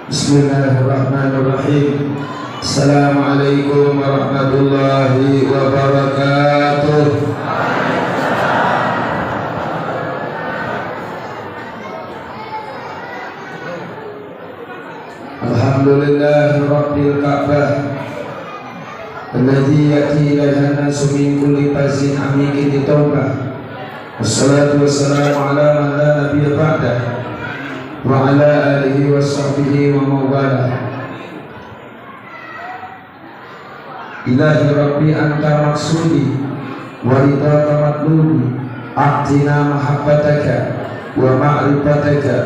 Bismillahirrahmanirrahim. Assalamualaikum warahmatullahi wabarakatuh. Alhamdulillahi rabbil ka'bah alladzi yati ilaihi nasu min kulli fazin amiqin ditawbah. Wassalatu wassalamu ala man la nabiyya ba'dah wa ala alihi wa sahbihi wa mawala. Ilahi Rabbi anta maksudi wa ridhaka matlubi, a'tina mahabbataka wa ma'rifataka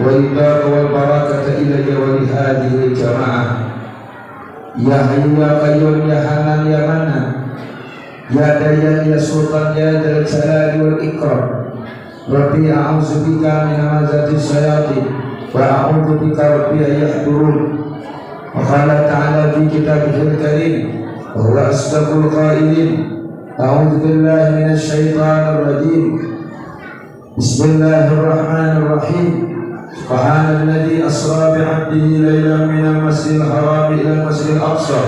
wa ridhaka wal barakata ilayya wa li hadhihi jama'ah. Ya hayyu ya qayyum ya hanan ya manan, ya dayyan ya sultan ya dzal jalali wal ikram. Rabbi a'udzu bika min hamazatis syayatin wa a'udzu bika rabbi an yahdurun. Wa qala ta'ala fi kitabihil karim wa huwa asdaqul qailin, a'udzu billahi minasy syaithanir rajim. Bismillahirrahmanirrahim. Subhanalladzi asra bi'abdihi lailan minal masjidil haram ilal masjidil aqsa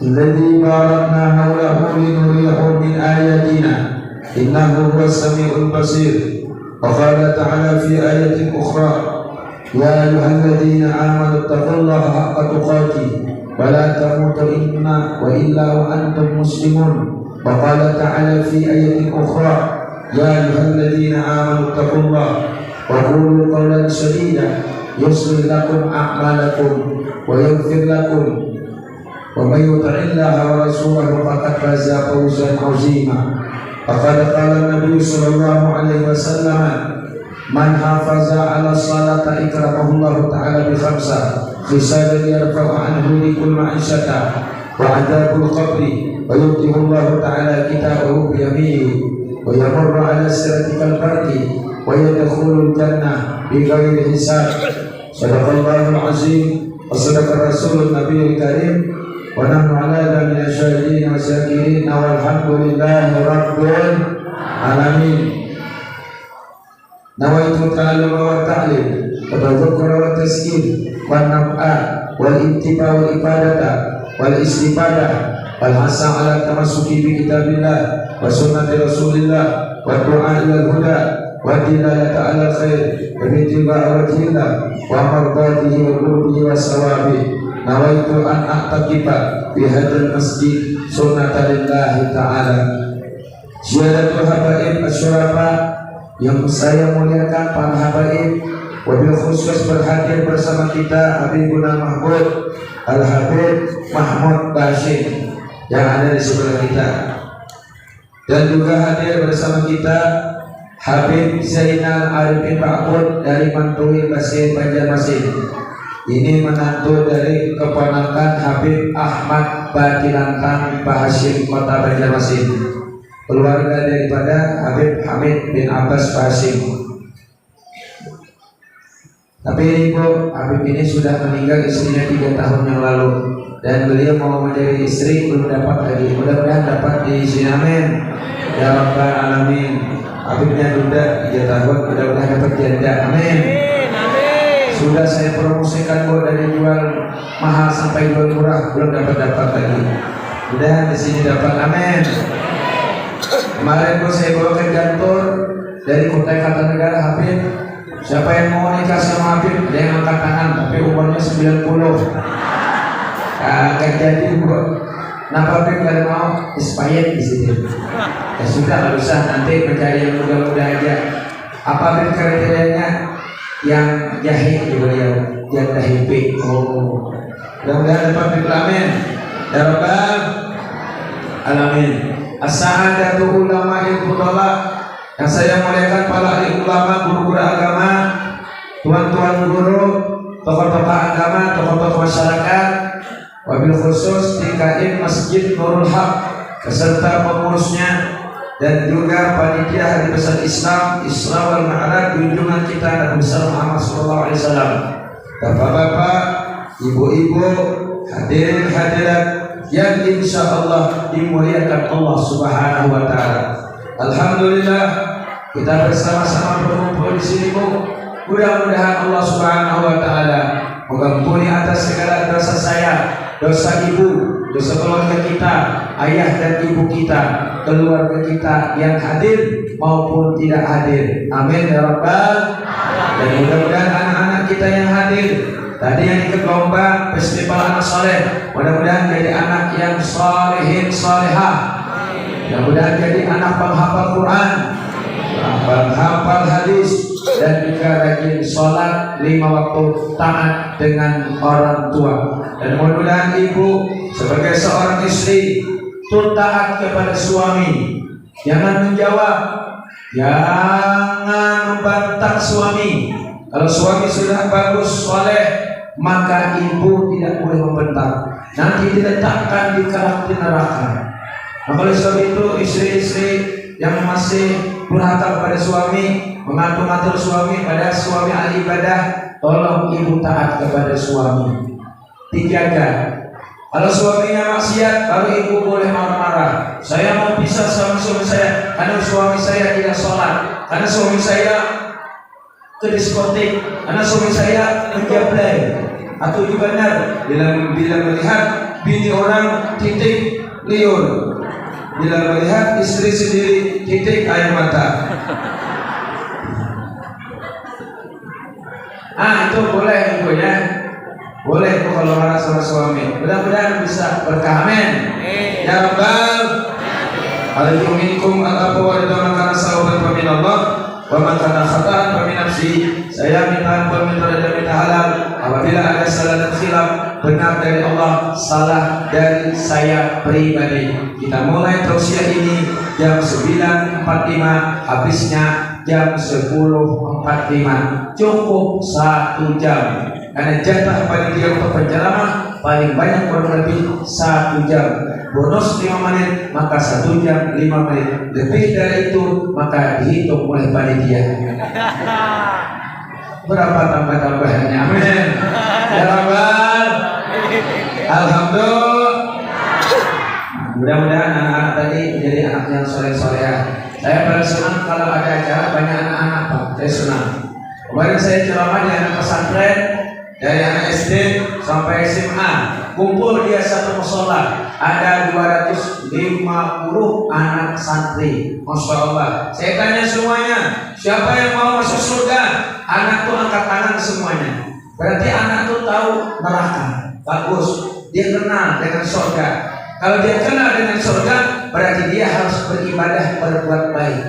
alladzi barakna hawlahu linuriyahu min ayatina innahu huwas samiul basir. Wa qala ta'ala fi ayatin ukhra, ya ayyuhalladzina amanu taqullaha haqqa tuqatih wa la tamutunna wa illa wa antum muslimun. Wa qala ta'ala fi ayatin ukhra, ya ayyuhalladzina amanu taqullaha wa qulu qawlan sadida yuslih lakum a'malakum wa yaghfir lakum wa may yuti'illaha wa rasulahu faqad faza fawzan 'azima. Faqad qala Nabi sallallahu alaihi wasallam, man hafaza 'ala salati ikramahullahu ta'ala bi khamsa khisalin yarfa'u anhu likul ma'ishata wa 'adzabul qabri wa yutihullahu ta'ala kitabahu bi yaminihi wa yamurru 'ala siratikal barki wa yadkhulul jannah bi ghairi hisab. Shadaqallahul azim wa sadaqa rasulun nabiyil karim wa nahnu 'ala min asyhadin wa syakirin walhamdulillahi rabbil alamin. Nawaitu ta'alluma wa ta'lim wa tadhakkura wa tazkir wa naf'a wal ittiba wal ibadata wal istifadah wal hasa 'ala tamassuki bi kitabillah wa sunnati rasulillah wa du'a ila huda wa dilalata ala khair wa bittiba'i wajhillah wa mardatihi wa qurbihi wa sawabi. Nawaitu an a'taqifa fi hadzal masjid sunnatan lillahi ta'ala. Ziyadatul habaib asyrafa, yang saya muliakan para habaib, wabil khusus berhadir bersama kita Habibuna Mahmud Al-Habib Mahmud Bashir yang ada di sebelah kita, dan juga hadir bersama kita Habib Zainal Arifin Mahmud dari Mantuhi Basir Banjarmasin. Ini menantu dari keponakan Habib Ahmad Batilantang Bahashim Kota Banjarmasin, keluarga daripada Habib Hamid bin Abbas Bahashim. Tapi ibu Habib ini sudah meninggal istrinya 3 tahun yang lalu, dan beliau mau menjadi istri belum dapat lagi. Mudah-mudahan dapat di sini, amin ya rabbal alamin. Habibnya duda 3 tahun, mudah-mudahan dapat janda, amin. Sudah saya promosikan bu, dari jual mahal sampai jual murah belum dapat lagi. Mudah di sini dapat, amin. Kemarin bu saya bawa ke kantor dari Kutai Kartanegara Habib. Siapa yang mau nikah sama Habib? Ada yang angkat tangan, tapi umurnya 90. Kagak jadi bu. Kenapa Habib kalau mau expired di sini? Ya sudah, nggak usah, nanti mencari yang muda-muda aja. Apa Habib kriterianya? Yang jahit juga, yang dahip. Oh, mudah-mudahan dapat Habib, amin ya rabbal alamin. As-sa'adatu ulama'il fudala, yang saya muliakan para ulama, guru-guru agama, tuan-tuan guru, tokoh-tokoh agama, tokoh-tokoh masyarakat, wabil khusus DKM Masjid Nurul Haq beserta pengurusnya, dan juga panitia Hari Besar Islam Isra wal Mi'raj junjungan kita Nabi besar Muhammad sallallahu alaihi wasallam. Bapak-bapak, ibu-ibu, hadirin hadirat yang insyaallah dimuliakan Allah Subhanahu wa taala. Alhamdulillah kita bersama-sama berkumpul di sini, Bu. Mudah-mudahan Allah Subhanahu wa taala mengampuni atas segala dosa saya, dosa ibu, dosa keluarga kita, ayah dan ibu kita, keluarga kita yang hadir maupun tidak hadir. Amin ya rabbal. Dan mudah-mudahan anak-anak kita yang hadir tadi yang ikut lomba festival anak soleh, mudah-mudahan jadi anak yang solehin solehah, mudah-mudahan jadi anak penghafal Quran, penghafal hadis, dan juga rajin sholat 5 waktu, taat dengan orang tua. Dan mudah-mudahan ibu sebagai seorang istri taat kepada suami, jangan menjawab, jangan membantah suami. Kalau suami sudah bagus, soleh, maka ibu tidak boleh membentak, nanti diletakkan di karakter neraka. Maka oleh sebab itu istri-istri yang masih durhaka kepada suami, mengatur-ngatur suami, pada suami ahli ibadah, tolong ibu taat kepada suami, dijaga. Kalau suaminya maksiat, baru ibu boleh marah-marah. Saya mau pisah sama suami saya karena suami saya tidak sholat, karena suami saya ke diskotik, karena suami saya menjablay. Atau juga benar bila melihat bini orang titik liur, bila melihat istri sendiri titik air mata. Itu boleh ibunya, boleh itu kalau marah sama suami. Mudah-mudahan bisa berkah. Amin ya rabbal alamin. Minkum al-afu wa ridwan kana sawaban fa min Allah wa man kana khata'an fa min nafsi. Saya minta ampun, minta halal apabila ada salah dan khilaf, benar dari Allah, salah dari saya pribadi. Kita mulai tausiah ini jam 9.45, habisnya jam 10.45, cukup 1 jam. Karena jatah panitia untuk penceramah paling banyak kurang lebih 1 jam. Bonus 5 menit, maka 1 jam 5 menit. Lebih dari itu maka dihitung oleh panitia. Berapa tambah-tambahannya? Amin ya rabbal. Alhamdulillah. Mudah-mudahan anak-anak tadi menjadi anak yang soleh-solehah. Saya paling senang kalau ada acara banyak anak-anak, Pak. Saya senang. Kemarin saya ceramah di anak pesantren, dari anak SD sampai SMA, kumpul dia satu musola, ada 250 anak santri. Masya Allah. Saya tanya semuanya, siapa yang mau masuk surga? Anak tuh angkat tangan semuanya. Berarti anak tuh tahu neraka. Bagus, dia kenal dengan surga. Kalau dia kenal dengan surga, berarti dia harus beribadah, berbuat baik.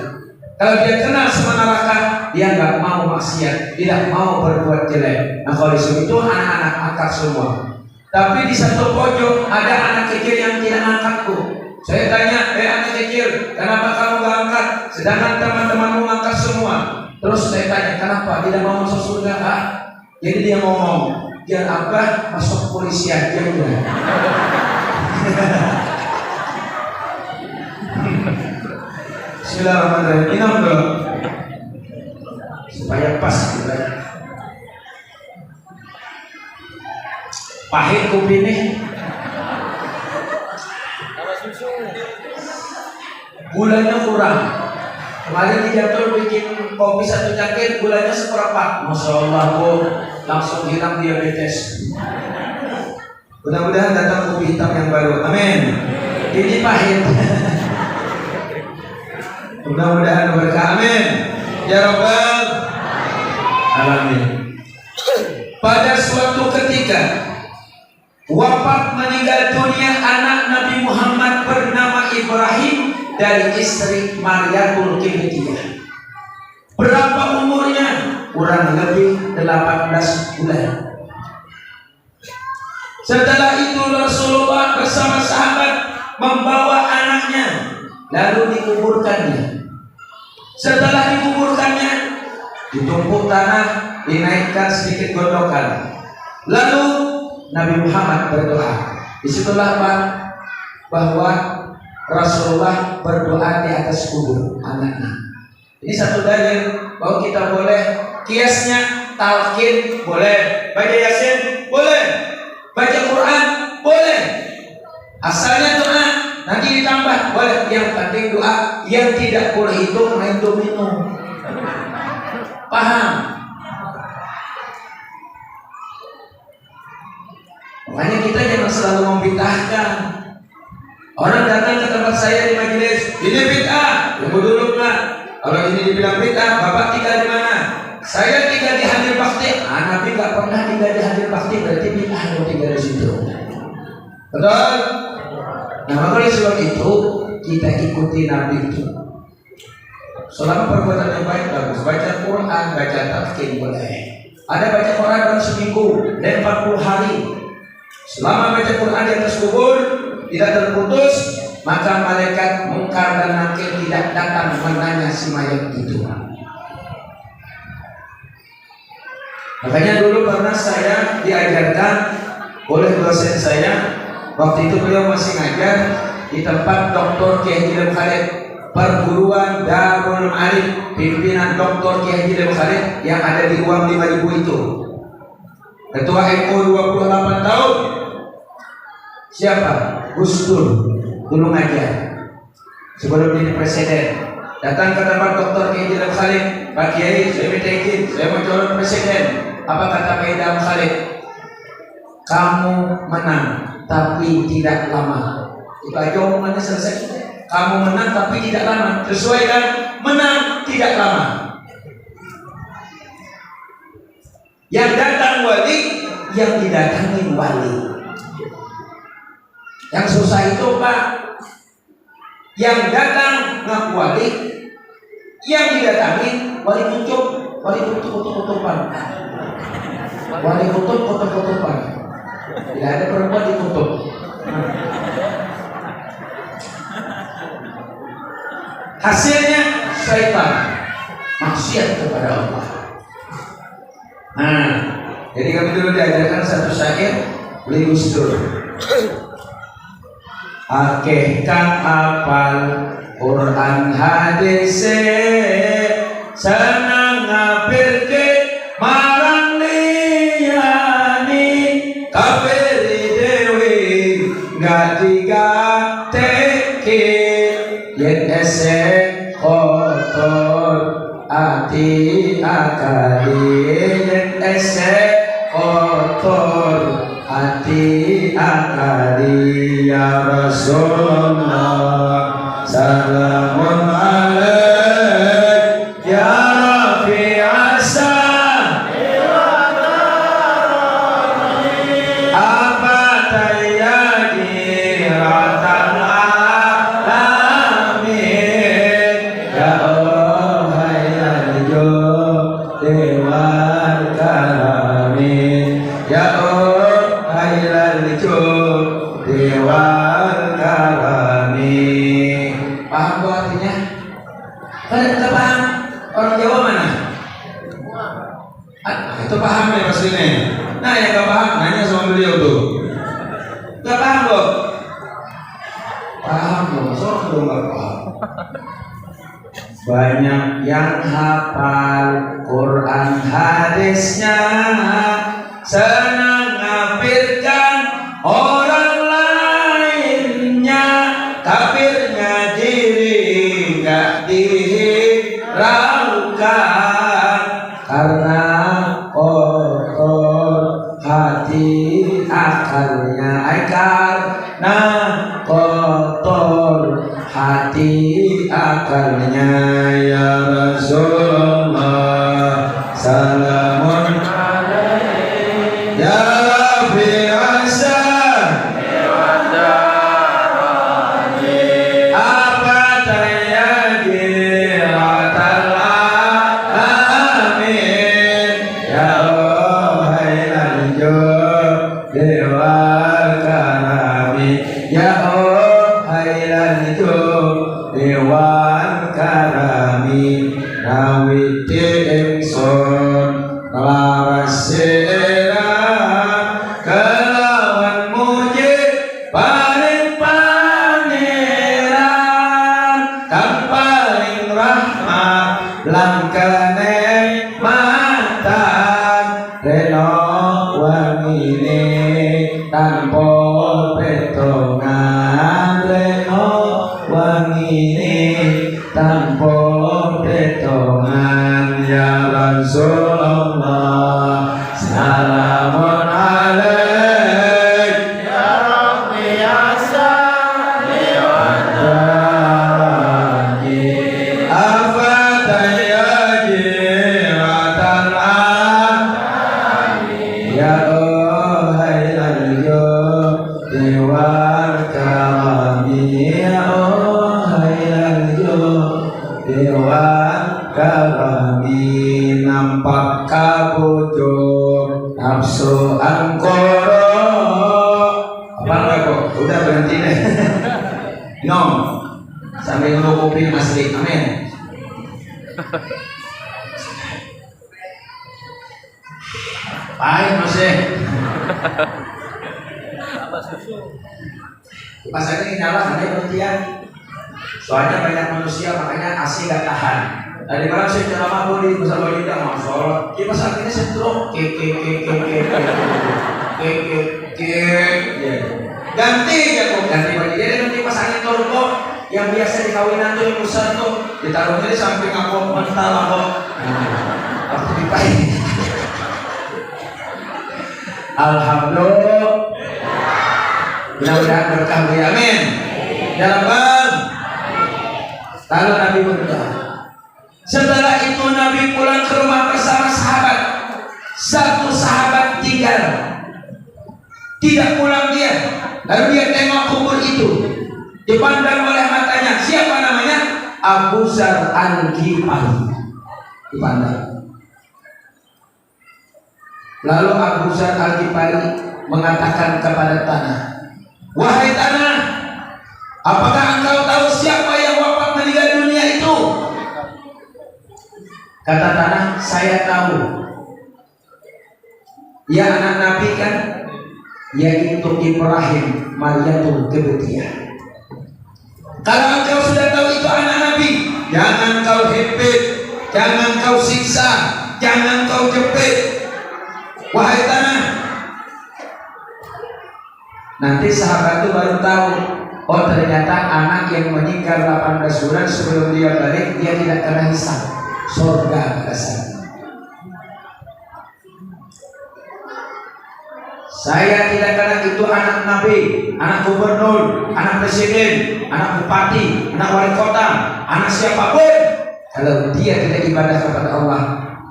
Kalau dia kenal sama neraka, dia nggak mau maksiat, tidak mau berbuat jelek. Nah kalau itu anak-anak angkat semua. Tapi di satu pojok ada anak kecil yang tidak angkatku. Saya tanya, anak kecil, kenapa kamu nggak angkat? Sedangkan teman-temanmu angkat semua. Terus saya tanya, kenapa tidak mau masuk surga? Jadi dia ngomong, biar abah masuk polisi aja udah. Bismillahirrahmanirrahim. Minum dulu supaya pas gitu. Pahit kopi nih. Gulanya kurang. Kemarin di Jatul bikin kopi 1 cangkir, gulanya seperempat. Masya Allah, Bu, langsung hilang diabetes. Mudah-mudahan datang kopi hitam yang baru. Amin. Ini pahit. Mudah-mudahan berkah. Amin ya rabbal alamin. Pada suatu ketika wafat meninggal dunia anak Nabi Muhammad bernama Ibrahim dari istri Maryatul Qibtiyah. Berapa umurnya? Kurang lebih 18 bulan. Setelah itu Rasulullah bersama sahabat membawa anaknya lalu dikuburkannya. Setelah dikuburkannya, ditumpuk tanah, dinaikkan sedikit gondokan. Lalu Nabi Muhammad berdoa. Disitulah Pak, bahwa Rasulullah berdoa di atas kubur anaknya. Ini satu dalil bahwa kita boleh kiasnya talqin, boleh baca Yasin, boleh baca Quran, boleh. Asalnya doa, nanti ditambah boleh. Yang penting doa. Yang tidak boleh itu main domino. Paham? bid'ahkan. Orang datang ke tempat saya di majelis, ini bid'ah, tunggu dulu Pak. Kalau ini dibilang bid'ah, Bapak tinggal di mana? Saya tinggal di Hadir Bakti. Nabi nggak pernah tinggal di Hadir Bakti, berarti bid'ah kalau tinggal di situ. Betul? Nah, maka oleh sebab itu kita ikuti Nabi itu. Selama perbuatan yang baik bagus, baca Quran, baca tafsir boleh. Ada baca Quran dalam seminggu dan 40 hari. Selama baca Quran di atas kubur tidak terputus, maka malaikat mungkar dan nakir tidak datang menanya si mayat itu. Makanya dulu pernah saya diajarkan oleh dosen saya, waktu itu beliau masih ngajar di tempat Dr. Kiai Haji Khalid, perguruan Darul Arif, pimpinan Dr. Kiai Haji Khalid yang ada di uang 5.000 itu. Ketua MO 28 tahun. Siapa? Gus Dur, dulu ngajar sebelum jadi presiden. Datang ke tempat Dr. Kiai Haji Khalid, Pak Kiai, saya minta izin, saya mau calon presiden. Apa kata Kiai Haji Khalid? Kamu menang, tapi tidak lama. Itu aja omongannya selesai. Kamu menang tapi tidak lama. Sesuai kan? Menang tidak lama. Yang datang wali, yang didatangi wali. Yang susah itu Pak, yang datang ngaku wali, yang didatangi wali kutub, kutupan. Wali kutub, kutupan. Tidak ada perempuan di kutub. Hasilnya syaitan, maksiat kepada Allah. Nah, jadi kami dulu diajarkan satu syair oleh Gus Dur. Akeh kang apal Quran hadis senang ngapirke marang liyani kafir dewi gak digateke yen esek kotor ati akadi yen esek kotor hati akadi ya Rasulullah salamun alaik ya Rafi asa apa tayyadi ratan alamin ya Allah hayal jo dewan karamin ya Allah Dewan Karami. Paham bu artinya? Kan kita paham. Orang Jawa mana? Itu paham ya Mas Rine. Nah yang gak paham nanya sama beliau tuh. Gak paham loh. Paham loh. Soalnya belum gak paham. Banyak yang hafal Quran hadisnya, senang ngapirkan orang lainnya, kafirnya diri gak dihiraukan karena kotor hati akalnya, karena kotor hati akalnya ya Rasulullah salamun alaik ya Rafi asa apa tayyadi ratal alamin ya Allah hayal dewa karami ya Allah hayal dewan karami nawiti ingsun laras kelawan muji paling pangeran kang paling rahmat lan kenikmatan reno wangine tanpa petongan reno wangine tanpa petongan ya Rasulullah salamun alaik ya Rabbi ya nampak kabujur nafsu angkoro. Apa enggak kok? Udah berhenti deh. Nom sampai ngerokopin Mas Rik. Amin. Pahit masih. Kipas ini nyala ada pengertian. Soalnya banyak manusia makanya AC gak tahan. Tadi malam saya ceramah boleh bersama kita mau sholat. Kipas akhirnya setruk ganti ya kok ganti bagi dia nanti kipas angin turbo yang biasa di kawinan tuh yang besar tuh ditaruhnya di samping aku mental aku. Waktu dipakai. Alhamdulillah. Mudah-mudahan berkah ya. Amin. Dalam bang. Lalu Nabi berdoa. Setelah itu Nabi pulang ke rumah bersama sahabat. Satu sahabat tinggal. Tidak pulang dia. Lalu dia tengok kubur itu. Dipandang oleh matanya. Siapa namanya? Abu Zar Al-Ghifari. Dipandang. Lalu Abu Zar Al-Ghifari mengatakan kepada tanah, wahai tanah, apakah engkau tahu siapa yang wafat meninggal dunia itu? Kata tanah, saya tahu. Ya anak Nabi kan, yaitu Ibrahim Maryatul Qibtiyah. Kalau engkau sudah tahu itu anak Nabi, jangan kau hempit, jangan kau siksa, jangan kau jepit. Wahai tanah. Nanti sahabat itu baru tahu, oh ternyata anak yang meninggal 18 bulan sebelum dia balik, dia tidak kena hisab. Surga dasar. Saya tidak kena itu anak Nabi, anak gubernur, anak presiden, anak bupati, anak wali kota, anak siapapun. Kalau dia tidak ibadah kepada Allah,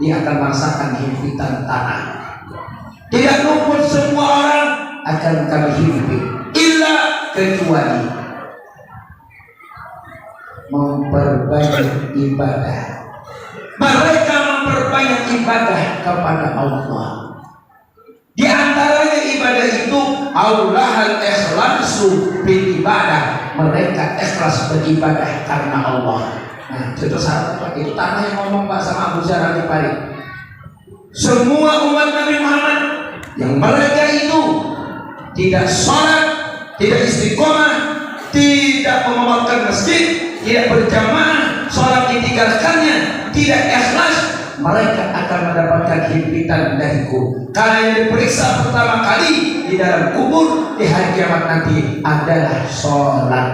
dia akan merasakan himpitan tanah. Tidak luput semua orang akan kami hidupi, illa kecuali memperbanyak ibadah. Mereka memperbanyak ibadah kepada Allah. Di antaranya ibadah itu aulahal ikhlasu bil ibadah. Mereka ikhlas beribadah karena Allah. Nah, itu sahabat itu tanah yang ngomong Pak sama Abu Zar Al-Ghifari. Semua umat Nabi Muhammad yang mereka itu tidak sholat, tidak istiqomah, tidak mengamalkan masjid, tidak berjamaah, sholat ditinggalkannya, tidak ikhlas, mereka akan mendapatkan himpitan dariku. Karena yang diperiksa pertama kali di dalam kubur di hari kiamat nanti adalah sholat.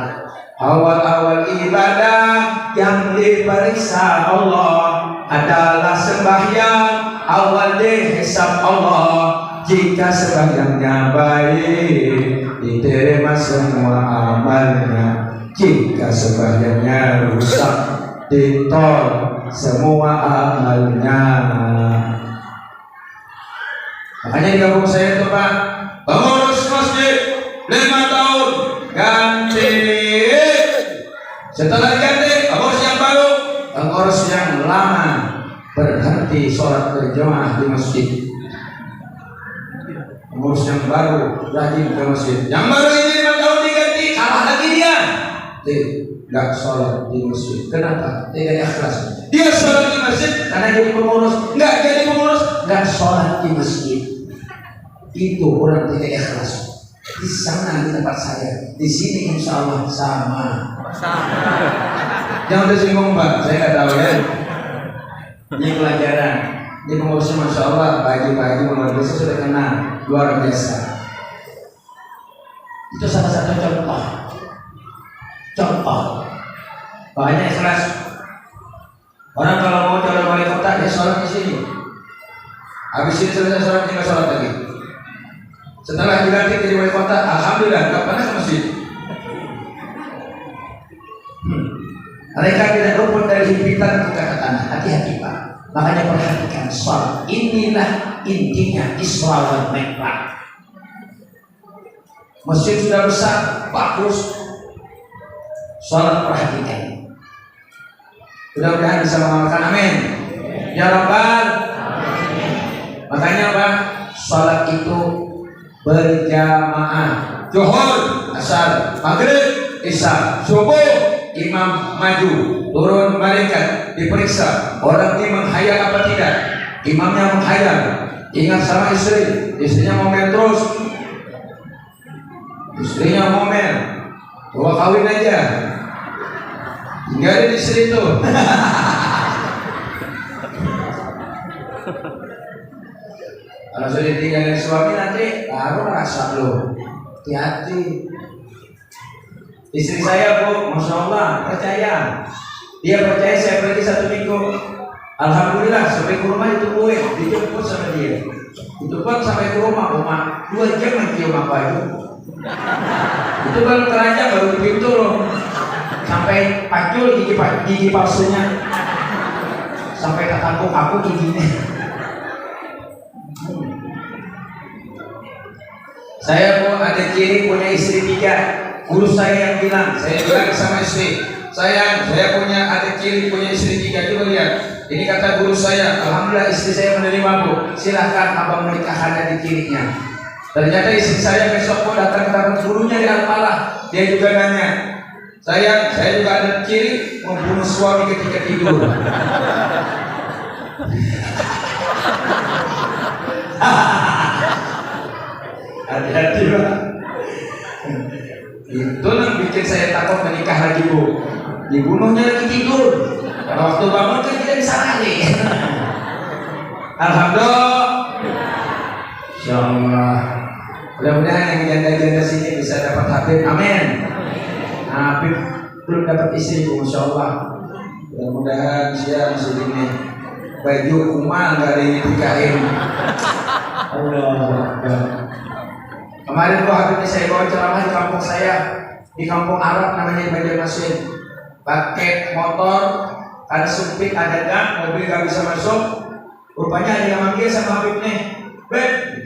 Awal-awal ibadah yang diperiksa Allah adalah sembahyang. Awal dihisab Allah. Jika sembahyangnya baik, diterima semua amalnya. Jika sembahyangnya rusak, ditolak semua amalnya. Makanya di kampung saya itu Pak, pengurus masjid 5 tahun ganti. Setelah diganti, pengurus yang baru, pengurus yang lama berhenti sholat berjamaah di masjid. Pengurus yang baru rajin ke masjid. Yang baru ini 5 tahun diganti, kalah lagi dia. Tidak sholat di masjid. Kenapa? Tidak ikhlas. Dia sholat di masjid karena jadi pengurus. Nggak jadi pengurus, nggak sholat di masjid. Itu orang tidak ikhlas. Di sana di tempat saya, di sini insya Allah sama. Jangan tersinggung Pak, saya nggak tahu ya. Ini pelajaran. Ini pengurusnya masya Allah, pagi-pagi luar biasa sudah kenal, luar biasa. Itu salah satu contoh. Banyak ikhlas. Orang kalau mau calon wali kota dia sholat di sini. Habis ini selesai sholat tinggal sholat lagi. Setelah dilantik jadi wali kota, alhamdulillah nggak pernah ke masjid. Mereka tidak luput dari himpitan kekatan. Hati-hati Pak. Makanya perhatikan sholat. Inilah intinya Isra wal Mi'raj. Masjid sudah besar, bagus. Sholat perhatikan. Mudah-mudahan bisa mengamalkan. Amin. Ya Rabbal Makanya apa? Salat itu berjamaah. Zuhur, asar, maghrib, isya, subuh, imam maju, turun malaikat, diperiksa orang ini menghayal apa tidak. Imamnya menghayal, ingat sama istri, istrinya ngomel terus, istrinya ngomel, gua kawin aja, tinggalin istri itu. Kalau sudah ditinggalin suami nanti baru rasa lo, hati-hati. Istri saya Bu, Masya Allah, percaya. Dia percaya saya pergi 1 minggu. Alhamdulillah sampai ke rumah ditungguin, dijemput sama dia. Itu pun sampai ke rumah 2 jam mencium apa itu. Itu baru keranjang baru di pintu loh. Sampai pacul gigi palsunya. Sampai ketampuk aku giginya. Saya pun ada ciri punya istri 3. Guru saya yang bilang, saya bilang sama istri, sayang, saya punya ada ciri punya istri 3. Coba lihat, ini kata guru saya. Alhamdulillah istri saya menerima Bu. Silahkan abang menikahkannya di cirinya. Ternyata istri saya besok pun datang ke gurunya di Al-Falah. Dia juga nanya, sayang, saya juga ada ciri membunuh suami ketika tidur. Hati-hati Pak. Itu yang bikin saya takut menikah lagi Bu. Dibunuhnya lagi tidur. Kalau waktu bangun kan tidak bisa lari. Alhamdulillah. Insyaallah. Mudah-mudahan yang janda-janda sini bisa dapat Habib. Amin. Habib belum dapat istri Bu, insyaallah. Mudah-mudahan siang segini baju kumal dari dikain. Allah. Kemarin gua Habib saya bawa ceramah di kampung saya, di kampung Arab namanya Banjarmasin. Pakai motor, ada sempit, ada gang, mobil gak bisa masuk. Rupanya ada yang manggil sama Habib nih, Beb,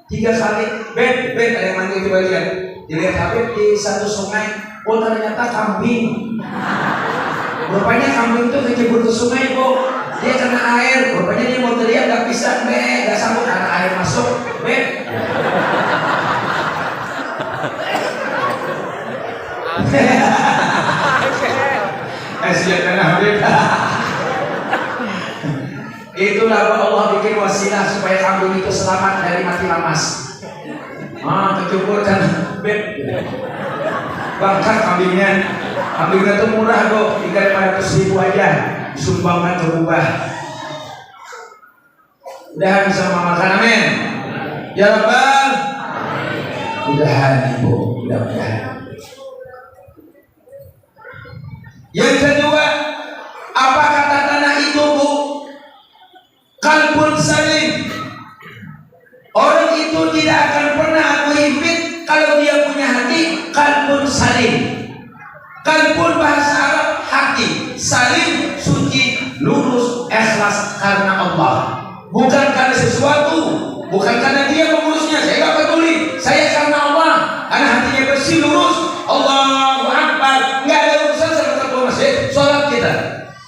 3 kali, Beb, ada yang manggil, coba lihat. Dilihat Habib di satu sungai, oh ternyata kambing. Rupanya kambing itu kecebur ke sungai Bu. Dia kena air, rupanya dia mau teriak gak bisa, gak sanggup karena air masuk, Beb. Kasihan Habib. Itulah Allah bikin wasilah supaya kambing itu selamat dari mati lamas. Kecubur dan Beb. Bangkak kambingnya. Kambingnya itu murah kok, 300.000 aja. Disumbangkan ke Kubah. Mudahan bisa memakan, amin. Ya Rabbal. Mudahan Ibu, mudah-mudahan. Yang kedua, apa kata tanah itu Bu? Qalbun salim. Orang itu tidak akan pernah aku himpit kalau dia punya hati qalbun salim. Qalbun bahasa Arab hati, salim suci, lurus, ikhlas karena Allah. Bukan karena sesuatu, bukan karena dia mengurusnya. Saya tidak peduli. Saya karena Allah, karena hatinya bersih, lurus. Allahu Akbar. Nggak ada urusan sama ketua masjid. Sholat kita.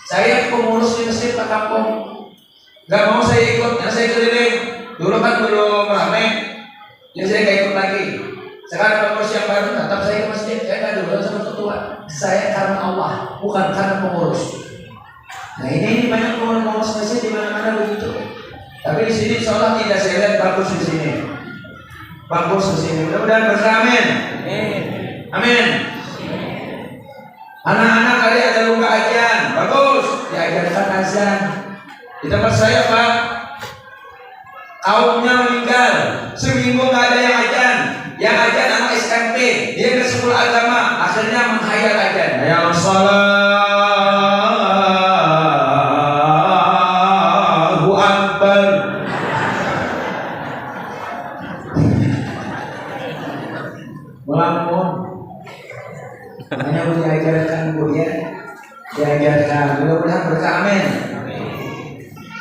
Saya pengurus di masjid Pak Kampung. Nggak mau saya ikut. Yang saya keliling. Dulu kan belum ramai. Jadi saya nggak ikut lagi. Sekarang pengurus yang baru tetap saya ke masjid. Saya nggak dulu sama ketua. Saya karena Allah, bukan karena pengurus. Nah ini banyak pengurus masjid di mana-mana begitu. Tapi di sini sholat tidak saya lihat bagus di sini. Bagus di sini. Mudah-mudahan bersamin. Amin. Anak-anak kali ada luka ajan, bagus. Diajarkan azan. Di tempat saya Pak, kaumnya meninggal, seminggu nggak ada yang ajan. Yang ajan anak SMP, dia ke sekolah agama, akhirnya menghayal ajan. Ya Allahu Akbar. Melamun. Makanya mau diajarkan Bu ya, diajarkan. Mudah-mudahan berkah, amin.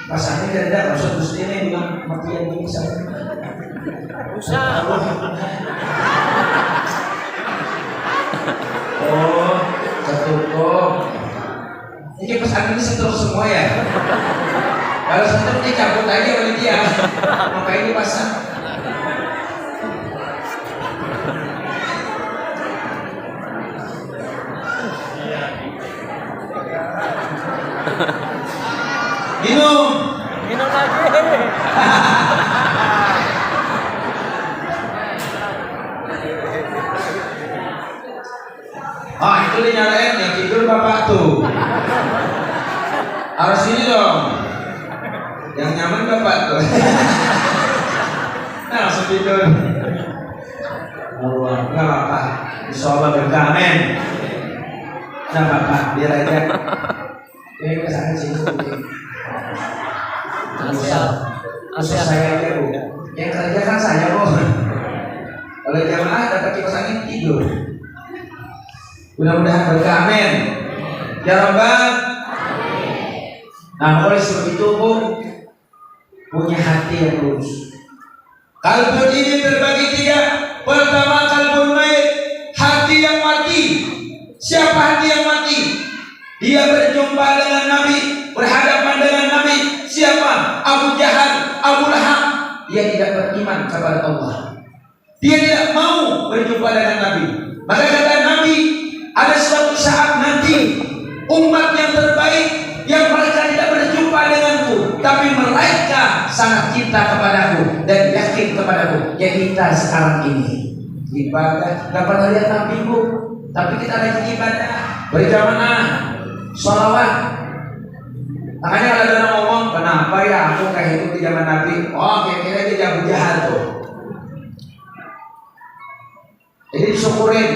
Pasangnya tidak maksud Gusti ini bilang mati yang ini sama. Usah. Oh, ketutup. Ini pesan ini seterus semua ya. Kalau satu dicabut aja oleh dia, ngapain dipasang? Minum lagi. Oh itu dinyalain yang tidur bapak tuh. Harus ini dong. Yang nyaman bapak tuh. Nah langsung tidur. Allah nggak apa-apa. Insyaallah berkah amin. Nah bapak biar aja. Ini kesana sini. Asal saya aja bu. Yang kerja kan saya bu. Oleh jamaah dapat kipas angin tidur. Mudah-mudahan berkah amin. Ya Rabbal. Nah oleh sebab itu bu, punya hati yang lurus. Kalbun ini terbagi tiga. Pertama kalbun mayit, hati yang mati. Siapa hati yang mati? Dia berjumpa dengan Nabi, berhadapan dengan Nabi. Siapa? Abu Jahal, Abu Lahab. Dia tidak beriman kepada Allah. Dia tidak mau berjumpa dengan Nabi. Maka kata Nabi, ada suatu saat nanti umat yang terbaik yang mereka tidak berjumpa denganku, tapi mereka sangat cinta kepadaku dan yakin kepadaku. Ya kita sekarang ini ibadah, gak pernah lihat Nabi bu, tapi kita lagi ibadah, berjamaah, sholawat. Makanya kalau ada orang ngomong, kenapa ya aku kayak itu di zaman Nabi? Oh kira-kira dia Abu Jahal tuh. Jadi disyukurin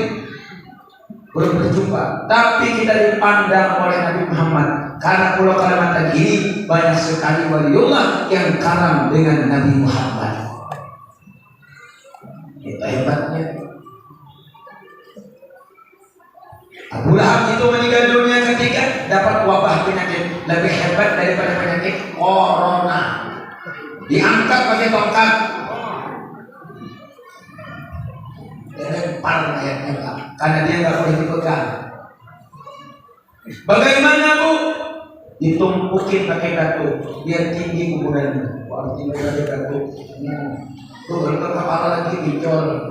belum berjumpa, tapi kita dipandang oleh Nabi Muhammad karena pulau Kalimantan ini banyak sekali waliullah yang karam dengan Nabi Muhammad. Itu hebatnya. Abu Lahab itu meninggal dunia ketika dapat wabah penyakit lebih hebat daripada penyakit corona. Diangkat pakai tongkat, lempar mayatnya karena dia nggak boleh dipegang. Bagaimana bu? Ditumpukin pakai batu biar tinggi kuburannya. Wah tinggi pakai batu. Tuh kalau kepala lagi dicor.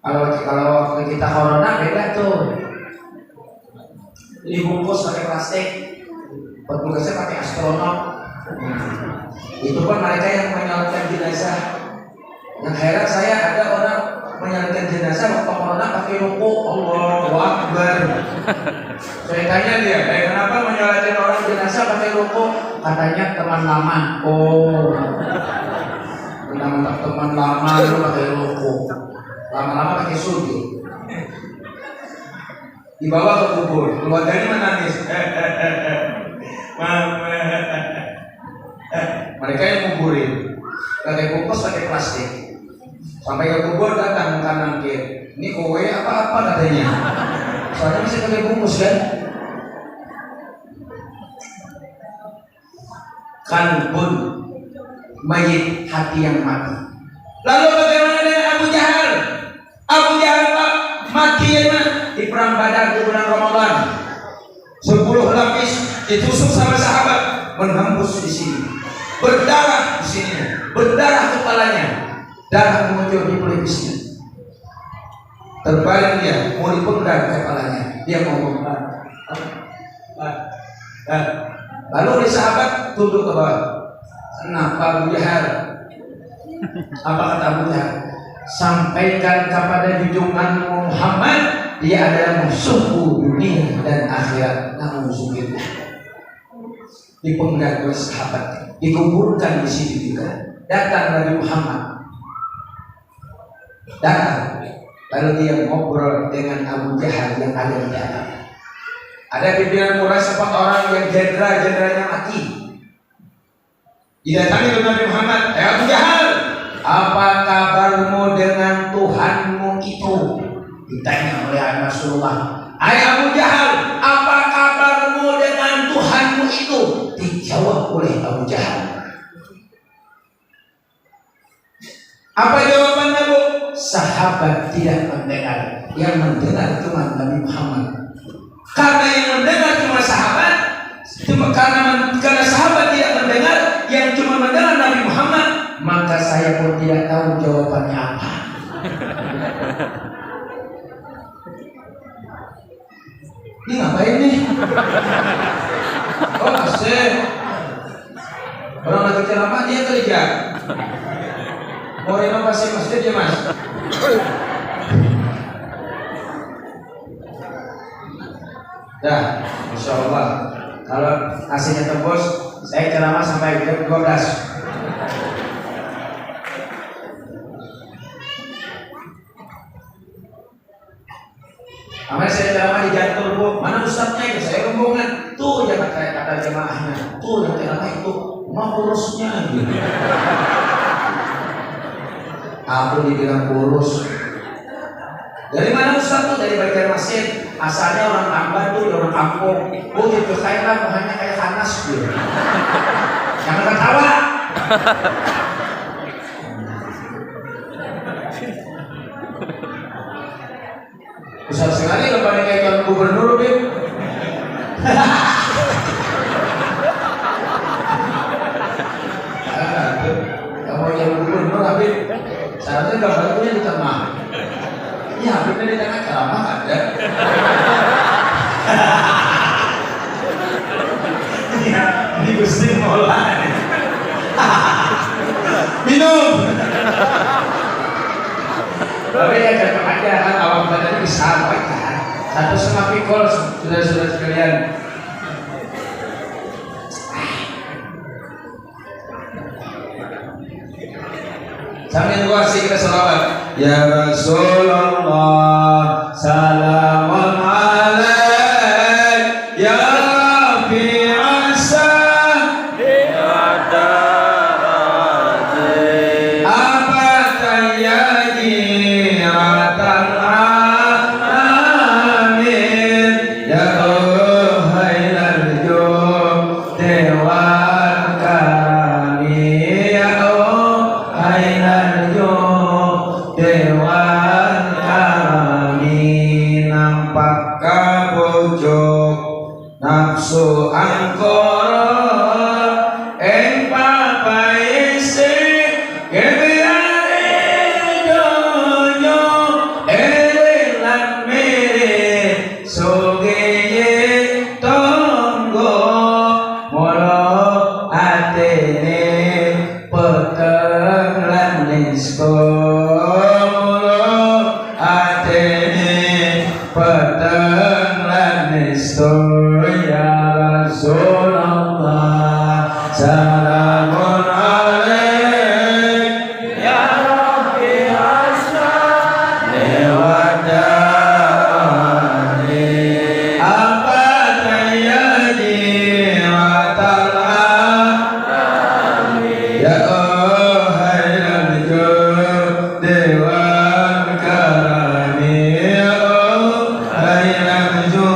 Kalau kita corona beda tuh. Dibungkus pakai plastik. Petugasnya pakai astronot. Itu pun mereka yang menyalakan jenazah. Yang heran saya ada orang menyalakan jenazah waktu corona pakai ruku. Allahu Akbar. Saya tanya dia, kenapa menyalakan orang jenazah pakai ruku? Katanya teman lama. Oh, teman lama itu pakai ruku. Lama-lama pakai sujud. Dibawa ke kubur, keluarganya menangis. Mereka yang nguburin, pakai bungkus pakai plastik. Sampai ke kubur datang kanan kiri. Ini kowe apa-apa katanya. Soalnya masih pakai bungkus kan. Kalbun mayit, hati yang mati. Lalu bagaimana dengan Abu Jahal? Abu Jahal mati di perang Badar di bulan Ramadan. 10 lapis ditusuk sama sahabat, menghembus di sini, berdarah di sini, berdarah kepalanya, darah mengucur di pelipisnya. Terbalik dia, mau dipenggal kepalanya, dia mau membuat. Lalu di sahabat tunduk ke bawah. Kenapa Abu Jahal? Apa kata Abu Jahal? Sampaikan kepada junjungan Muhammad, dia adalah musuhku dunia dan akhirat. Namun musuhnya dipenggal oleh sahabat, dikuburkan di sini juga. Datang Nabi Muhammad, datang. Lalu dia ngobrol dengan Abu Jahal yang ada di dalam. Ada pimpinan Quraisy 4 orang yang jenderal-jenderalnya mati. Didatangi oleh Nabi Muhammad, Abu Jahal, apa kabarmu dengan Tuhanmu itu? Ditanya oleh Rasulullah. Hai Abu Jahal, apa kabarmu dengan Tuhanmu itu? Dijawab oleh Abu Jahal. Apa jawabannya bu? Sahabat tidak mendengar, yang mendengar cuma Nabi Muhammad. Karena yang mendengar cuma sahabat, Cuma karena sahabat tidak mendengar, yang cuma mendengar Nabi Muhammad, maka saya pun tidak tahu jawabannya apa. Ini ngapain nih? Oh asik. Orang lagi ceramah dia kerja. Mau renovasi masjid ya mas? Dah, Masya Allah. Kalau AC-nya tembus, saya ceramah sampai jam 12. Amal saya ceramah di jantung bu, mana ustadznya? Ya saya rombongan. Tuh ya kata jemaahnya. Tuh yang ceramah itu, mau kurusnya gitu. Aku dibilang kurus. Dari mana ustadz tuh? Dari Banjarmasin. Asalnya orang Tambah tuh, orang kampung. Oh gitu saya lah, hanya kayak Hanas gitu. Jangan ketawa. Besar sekali lembaga kayak calon gubernur, Bim. Kamu calon gubernur, Habib. Syaratnya gambarnya di tengah. Ini Habibnya di tengah ceramah ada. Ini Gusti Mola. Minum. Tapi ya cocok aja kan awam badannya besar kan. 1,5 pikul sudah sekalian. Sambil gua sih kita selawat. Ya Rasulullah, salamun alaik ya Rafi asa apa tayyadi ratan amin ya Tuhai narjo dewan karami ya Tuhai narjo dewan karami nampak kabujuk nafsu angkoro eng papai isi kebiare donyo erelan mere sogeye tonggo molo atene peteng lan nisko molo atene peteng lan nisko ya Rasulullah salamun alaik ya Rabbi asma lewadani apa tayyadi watal'ami ya Tuhai narjo dewan karami ya Tuhai narjo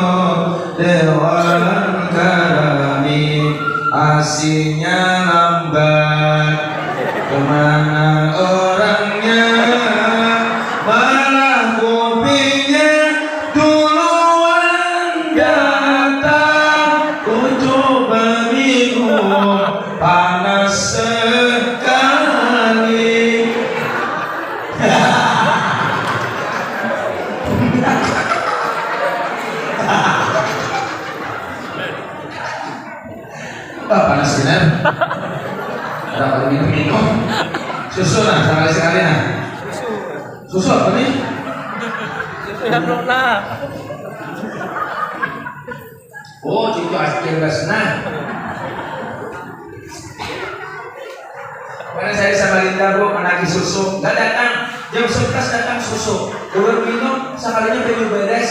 dewan karami asinya lambat kemana orangnya malah kupingnya duluan datang untuk minum panas sekali. Wah panas benar. Dapat minum susu nah sekali nah. Susu apa nih? Susu yang nona. Oh itu akhir basna. Karena saya sama Linda bu menagih susu, nggak datang jam 11 datang susu. Keluar minum sekalinya baju beres.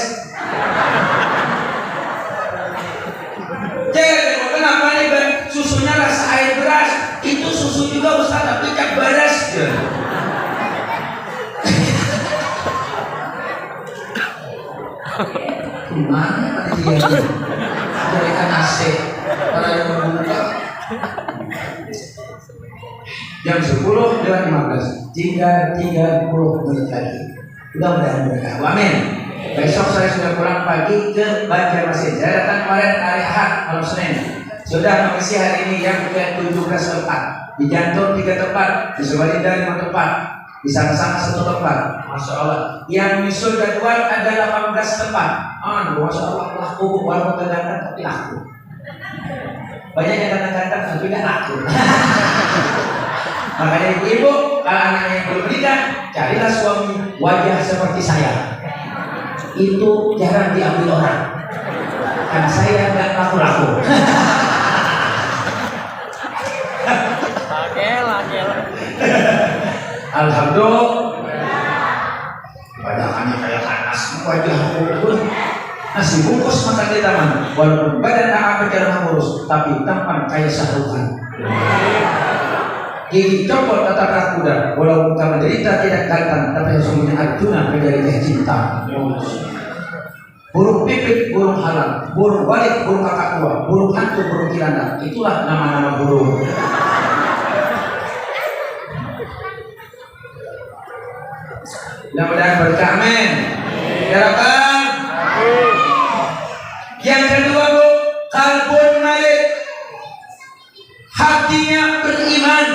Jadi kenapa nih Ben? Susunya rasa air beras. Itu susu juga Ustaz tapi cak beres. Gimana dia? Berikan AC para yang membuka jam 10 dan 15 30 menit lagi. Mudah-mudahan berkah. Amin. Besok saya sudah pulang pagi ke Banjarmasin. Saya datang kemarin hari Ahad malam Senin. Sudah mengisi hari ini yang ke 17 tempat, di Jantung 3 tempat, di Samarinda 5 tempat, di Sangsang 1 tempat. Masya Allah. Yang nyusul jadwal ada 18 tempat. Masya Allah, laku walaupun kadang-kadang tapi laku. Banyak yang kadang-kadang tapi tidak laku. Makanya ibu-ibu, kalau anaknya yang belum menikah, carilah suami wajah seperti saya. Itu jarang diambil orang. Karena saya nggak laku-laku. Alhamdulillah. Badangannya kayak panas, wajahku nasi bungkus makan di taman. Walaupun badan apa jarang ngurus, tapi tampan kayak sahrukan. Gigi copot tatakan kuda, walaupun kamu menderita tidak ganteng, tapi sesungguhnya Arjuna menjadi cinta. Burung pipit, burung halang, burung balik, burung kakak tua, burung hantu, burung kiranda. Itulah nama-nama burung. Mudah-mudahan berkah, amin. Harapan. Yang kedua, Bu, kalbun malik, hatinya beriman,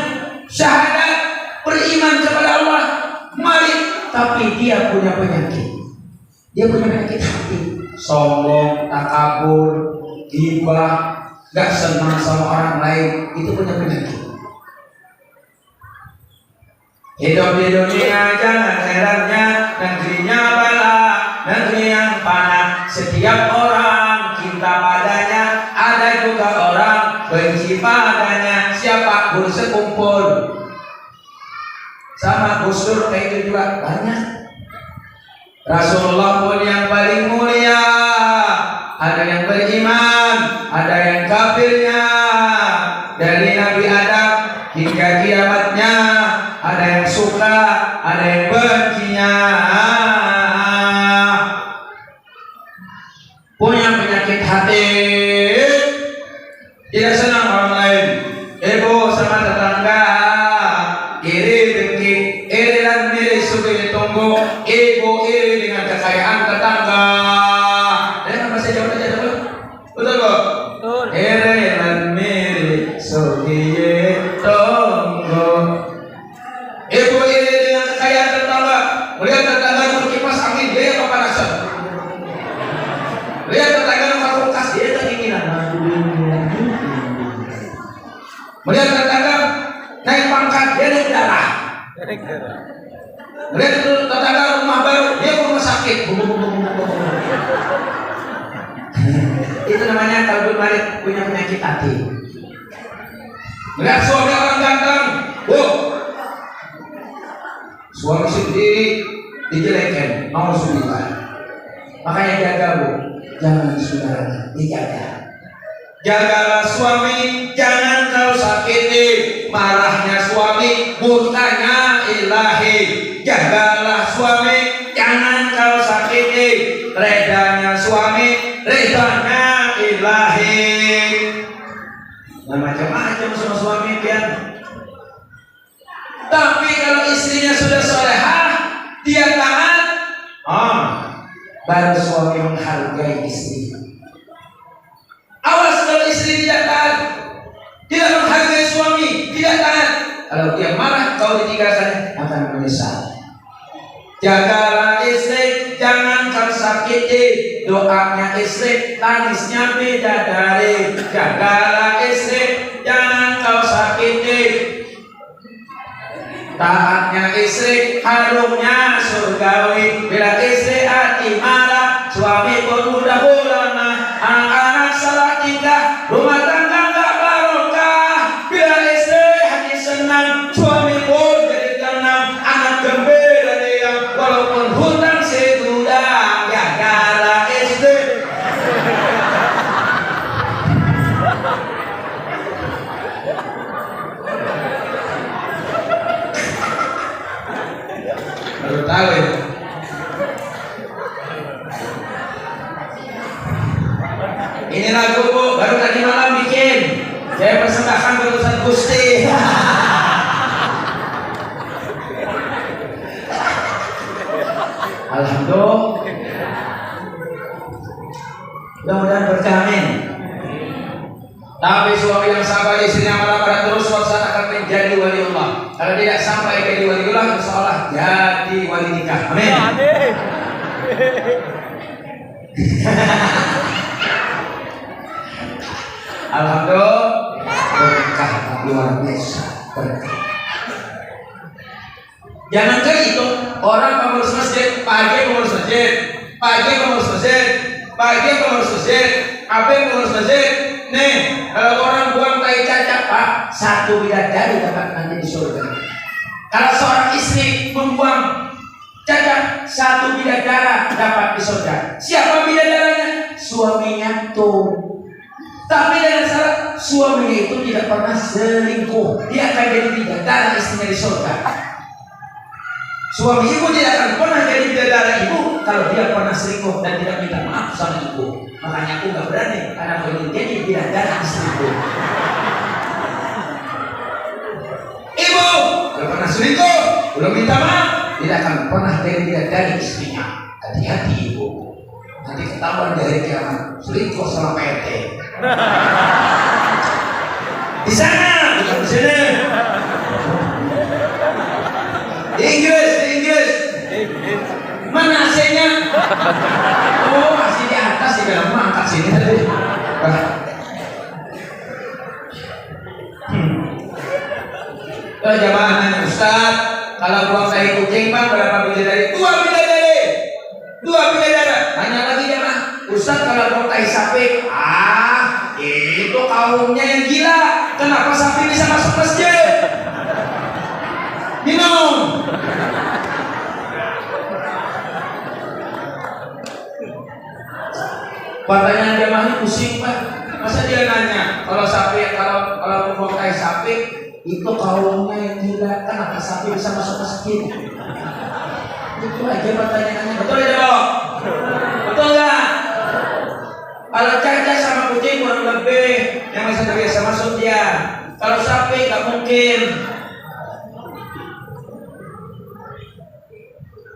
syahadat, beriman kepada Allah, malik, tapi dia punya penyakit. Dia punya penyakit hati, sombong, takabur, ghibah, gak senang sama orang lain. Itu punya penyakit. Hidup di dunia jangan herannya, negerinya bala, negeri yang panah. Setiap orang cinta padanya, ada juga orang benci padanya. Siapa Gus sekumpul sama Gus Dur kayak itu juga banyak. Rasulullah pun yang paling mulia, ada yang beriman, ada yang kafirnya. Dari Nabi Adam hingga kiamatnya, ada yang suka, ada yang bencinya. Punya penyakit hati, tidak senang orang lain, ego sama tetangga, iri dengki, iri dan miris suka tunggu, ego iri dengan kekayaan tetangga. Dengan bahasa Jawa aja dulu, betul kok? Iri dan miris suka tunggu. Ibu iri dengan kekayaan tetangga, melihat tetangga berkipas angin, dia kepanasan. Lihat tetangga nomor kulkas, dia keinginan. Melihat tetangga naik pangkat, dia naik darah. Melihat tetangga rumah baru, dia ke rumah sakit. Itu namanya kalbun malik, punya penyakit hati. Melihat suami orang ganteng, suami sendiri dijelekan, mau sudah. Makanya jaga, Bu, jangan saudara, dijaga. Jagalah suami, jangan kau sakiti. Marahnya suami, murkanya ilahi. Jagalah suami, jangan kau sakiti. Redanya suami, redanya ilahi. Nah, macam-macam sama suami pian. Tapi kalau istrinya sudah solehah, dia taat, baru suami menghargai istri. Awas kalau istri tidak taat, tidak menghargai suami, tidak taat. Kalau dia marah, kau ditinggalkan, akan menyesal. Jagalah istri, jangan kau sakiti. Doanya istri, tangisnya bidadari. Jagalah istri, jangan kau sakiti. Taatnya istri, harumnya surgawi. Bila istri hati marah, suami pun mudah ulama. Anak-anak salah tingkah, rumah tangga gak barokah. Bila istri hati senang, suami pun jadi tenang. Anak gembira dia, walaupun hutang segudang. Jagalah istri. Baru tahu ya. kepada istrinya malah pada terus suatu saat akan menjadi waliullah. Kalau tidak sampai jadi waliullah, insya Allah jadi wali nikah. Amin. Amin. Alhamdulillah, berkah luar biasa. Jangan kayak itu, orang pengurus masjid, pagi pengurus masjid, pagi pengurus masjid, pagi pengurus masjid, apa pengurus masjid. Nih, kalau orang buang tai cacat, Pak, satu bidadari dapat nanti di surga. Kalau seorang istri membuang cacat, satu bidadara dapat di surga. Siapa bidadaranya? Suaminya tuh. Tapi dengan syarat suaminya itu tidak pernah selingkuh, dia akan jadi bidadara istrinya di surga. Suami ibu tidak akan pernah jadi bidadara ibu kalau dia pernah selingkuh dan tidak minta maaf sama ibu. Makanya aku gak berani karena aku ingin jadi bidadara selingkuh. Ibu kalau pernah selingkuh belum minta maaf, tidak akan pernah jadi bidadari istrinya. Hati-hati ibu, nanti ketahuan dari kiamat selingkuh sama PT. Di sana, bukan di sini. Di Inggris. Mana AC-nya? Oh, masih di atas, di dalam angkat sini tadi. Jamaah nanya, Ustaz, kalau buang tai kucing Pak berapa bidadari? 2 bidadari. 2 bidadari. Tanya lagi jamaah, Ustaz kalau buang tai sapi, itu kaumnya yang gila. Kenapa sapi bisa masuk masjid? Minum. Pertanyaan jamaah ini pusing Pak. Masa dia nanya kalau sapi kalau membuang sapi itu kaumnya yang gila. Kenapa sapi bisa masuk masjid? Itu aja pertanyaannya. Betul ya dong? Betul nggak? Kalau cacat sama kucing kurang lebih yang masih terbiasa masuk dia. Kalau sapi nggak mungkin.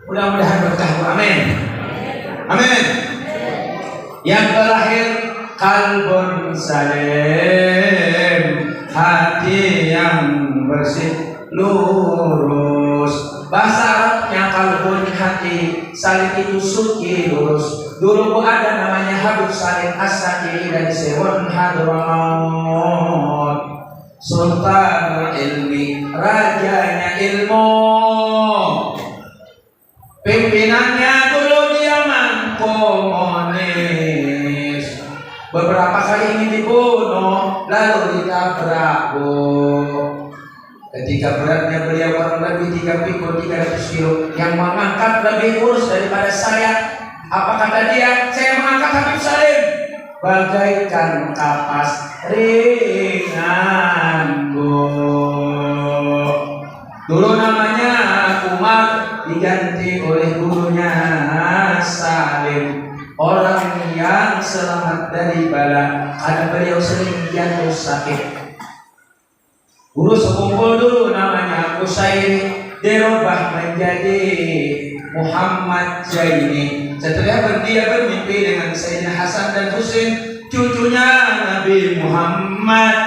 Mudah-mudahan berkah. Amin. Amin. Yang terakhir, kalbun salim, hati yang bersih lurus. Bahasa Arabnya kalbun hati, salim itu suci lurus. Dulu ada namanya Habib Salim As-Saki dari Sewon Hadramaut, Sultan ilmi, rajanya ilmu. Pimpinannya dulu dia komunis. Beberapa kali ingin dibunuh, lalu ditabrak. Ketika beratnya beliau kurang lebih 3 pikul 300 kilo, yang mengangkat lebih kurus daripada saya. Apa kata dia? Saya mengangkat Habib Salim bagaikan kapas ringan. Dulu namanya Umar, diganti oleh gurunya Salim, orang yang selamat dari bala karena beliau sering jatuh sakit. Guru sekumpul dulu namanya Kusairi, dirubah menjadi Muhammad Zaini. Setelah dia bermimpi dengan Sayyidina Hasan dan Husain, cucunya Nabi Muhammad,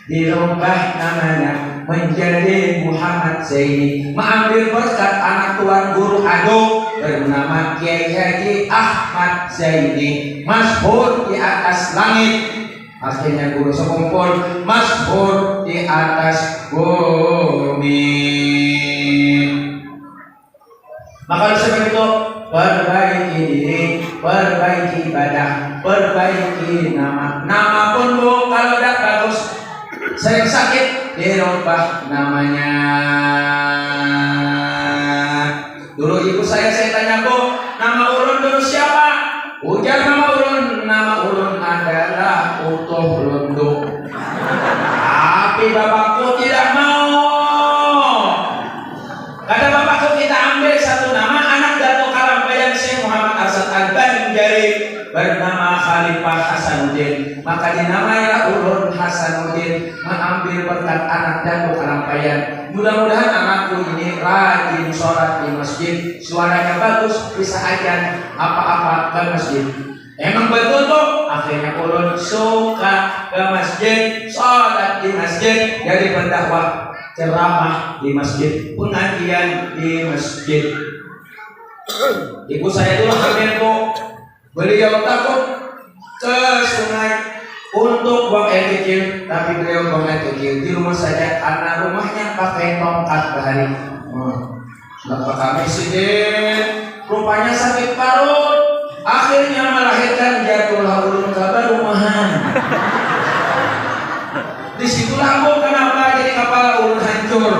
dirubah namanya menjadi Muhammad Zaini, mengambil berkat anak tuan guru Ado bernama Kiai Haji Ahmad Zaini, masyhur di atas langit. Akhirnya guru sekumpul masyhur di atas bumi. Maka seperti itu, perbaiki diri, perbaiki ibadah, perbaiki nama. Nama pun bu, kalau tidak bagus, sering sakit, dirubah namanya. Dulu ibu saya tanya, Bu, nama ulun dulu siapa? Ujar nama ulun adalah Utuh Lunduk. Tapi bapakku tidak mau. Kata bapakku, kita ambil satu nama anak Datuk Karampayan Syekh Muhammad Arsad Al-Banjari bernama Khalifah Hasanuddin. Maka dinamailah ulun Hasanuddin, mengambil berkat anak Datuk Karampayan. Mudah-mudahan anakku ini rajin sholat di masjid, suaranya bagus, bisa ajan apa-apa ke masjid. Emang betul tuh, akhirnya ulun suka ke masjid, sholat di masjid, jadi pendakwah, ceramah di masjid, pengajian di masjid. Ibu saya dulu hamil Bu, beliau takut ke sungai untuk buang air kecil, tapi beliau buang air kecil di rumah saja karena rumahnya pakai tongkat bahari. Bapak kami sidin, rupanya sakit parut, akhirnya melahirkan jatuhlah ulun kabar rumahan. Disitulah Bu kenapa jadi kapal ulun hancur.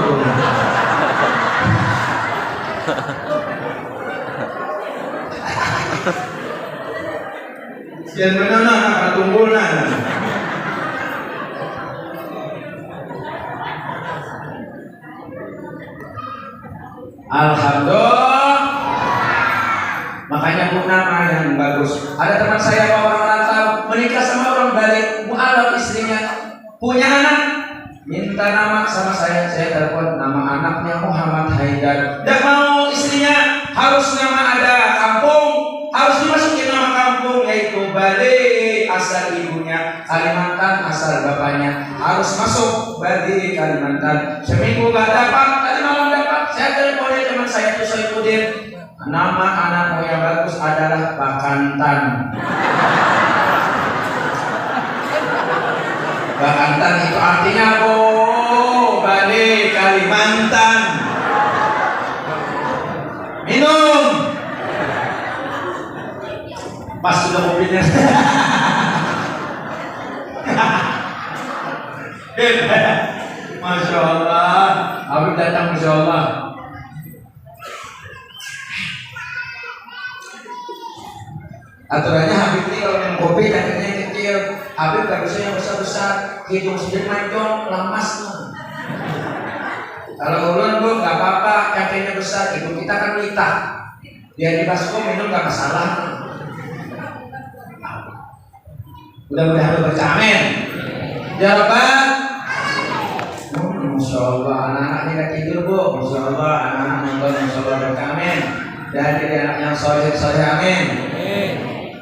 Sian menana nak tumbulan. Alhamdulillah. Makanya pun nama yang bagus. Ada teman saya orang rantau menikah sama orang Bali, mualaf istrinya punya anak, minta nama sama saya telepon nama anaknya Muhammad Haidar. Tidak mau istrinya, harus nama ada kampung, harus dimasukin nama kampung yaitu Bali asal ibunya, Kalimantan asal bapaknya, harus masuk Bali Kalimantan. Seminggu gak dapat, tadi malam dapat. Saya teleponnya teman saya tuh Soipuddin. Nama anakmu yang bagus adalah Bakantan. Bakantan itu artinya apa? Bali Kalimantan. Minum. Pas sudah mobilnya. Masya Allah. Habib datang Masya Allah. Aturannya Habib ini kalau minum kopi cangkirnya yang kecil, Habib gak bisa yang besar-besar, hidung sendiri mancong, lamas tuh. Kalau ulun Bu gak apa-apa, cangkirnya besar, hidung kita kan litah, biar di baskom minum gak masalah. Mudah-mudahan Habib baca amin. Jawaban, Masya Allah, anak-anak ini gak tidur Bu, Masya Allah, anak-anak nonton, Masya Allah baca amin. Dan jadi anak yang soleh amin.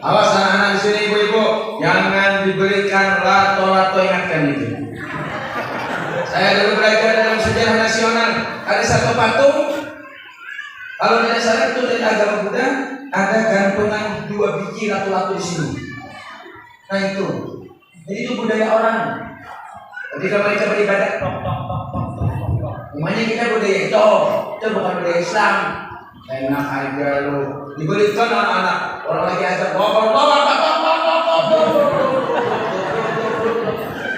Awas anak-anak di sini ibu-ibu, jangan diberikan lato-lato, ingatkan itu. Saya dulu belajar dalam sejarah nasional, ada satu patung, kalau tidak salah itu dari agama Buddha, ada gantungan 2 biji lato-lato di sini. Nah itu, jadi itu budaya orang. Ketika mereka beribadah, namanya kita budaya itu bukan budaya Islam. Enak aja lu, diberikan anak-anak orang lagi ajar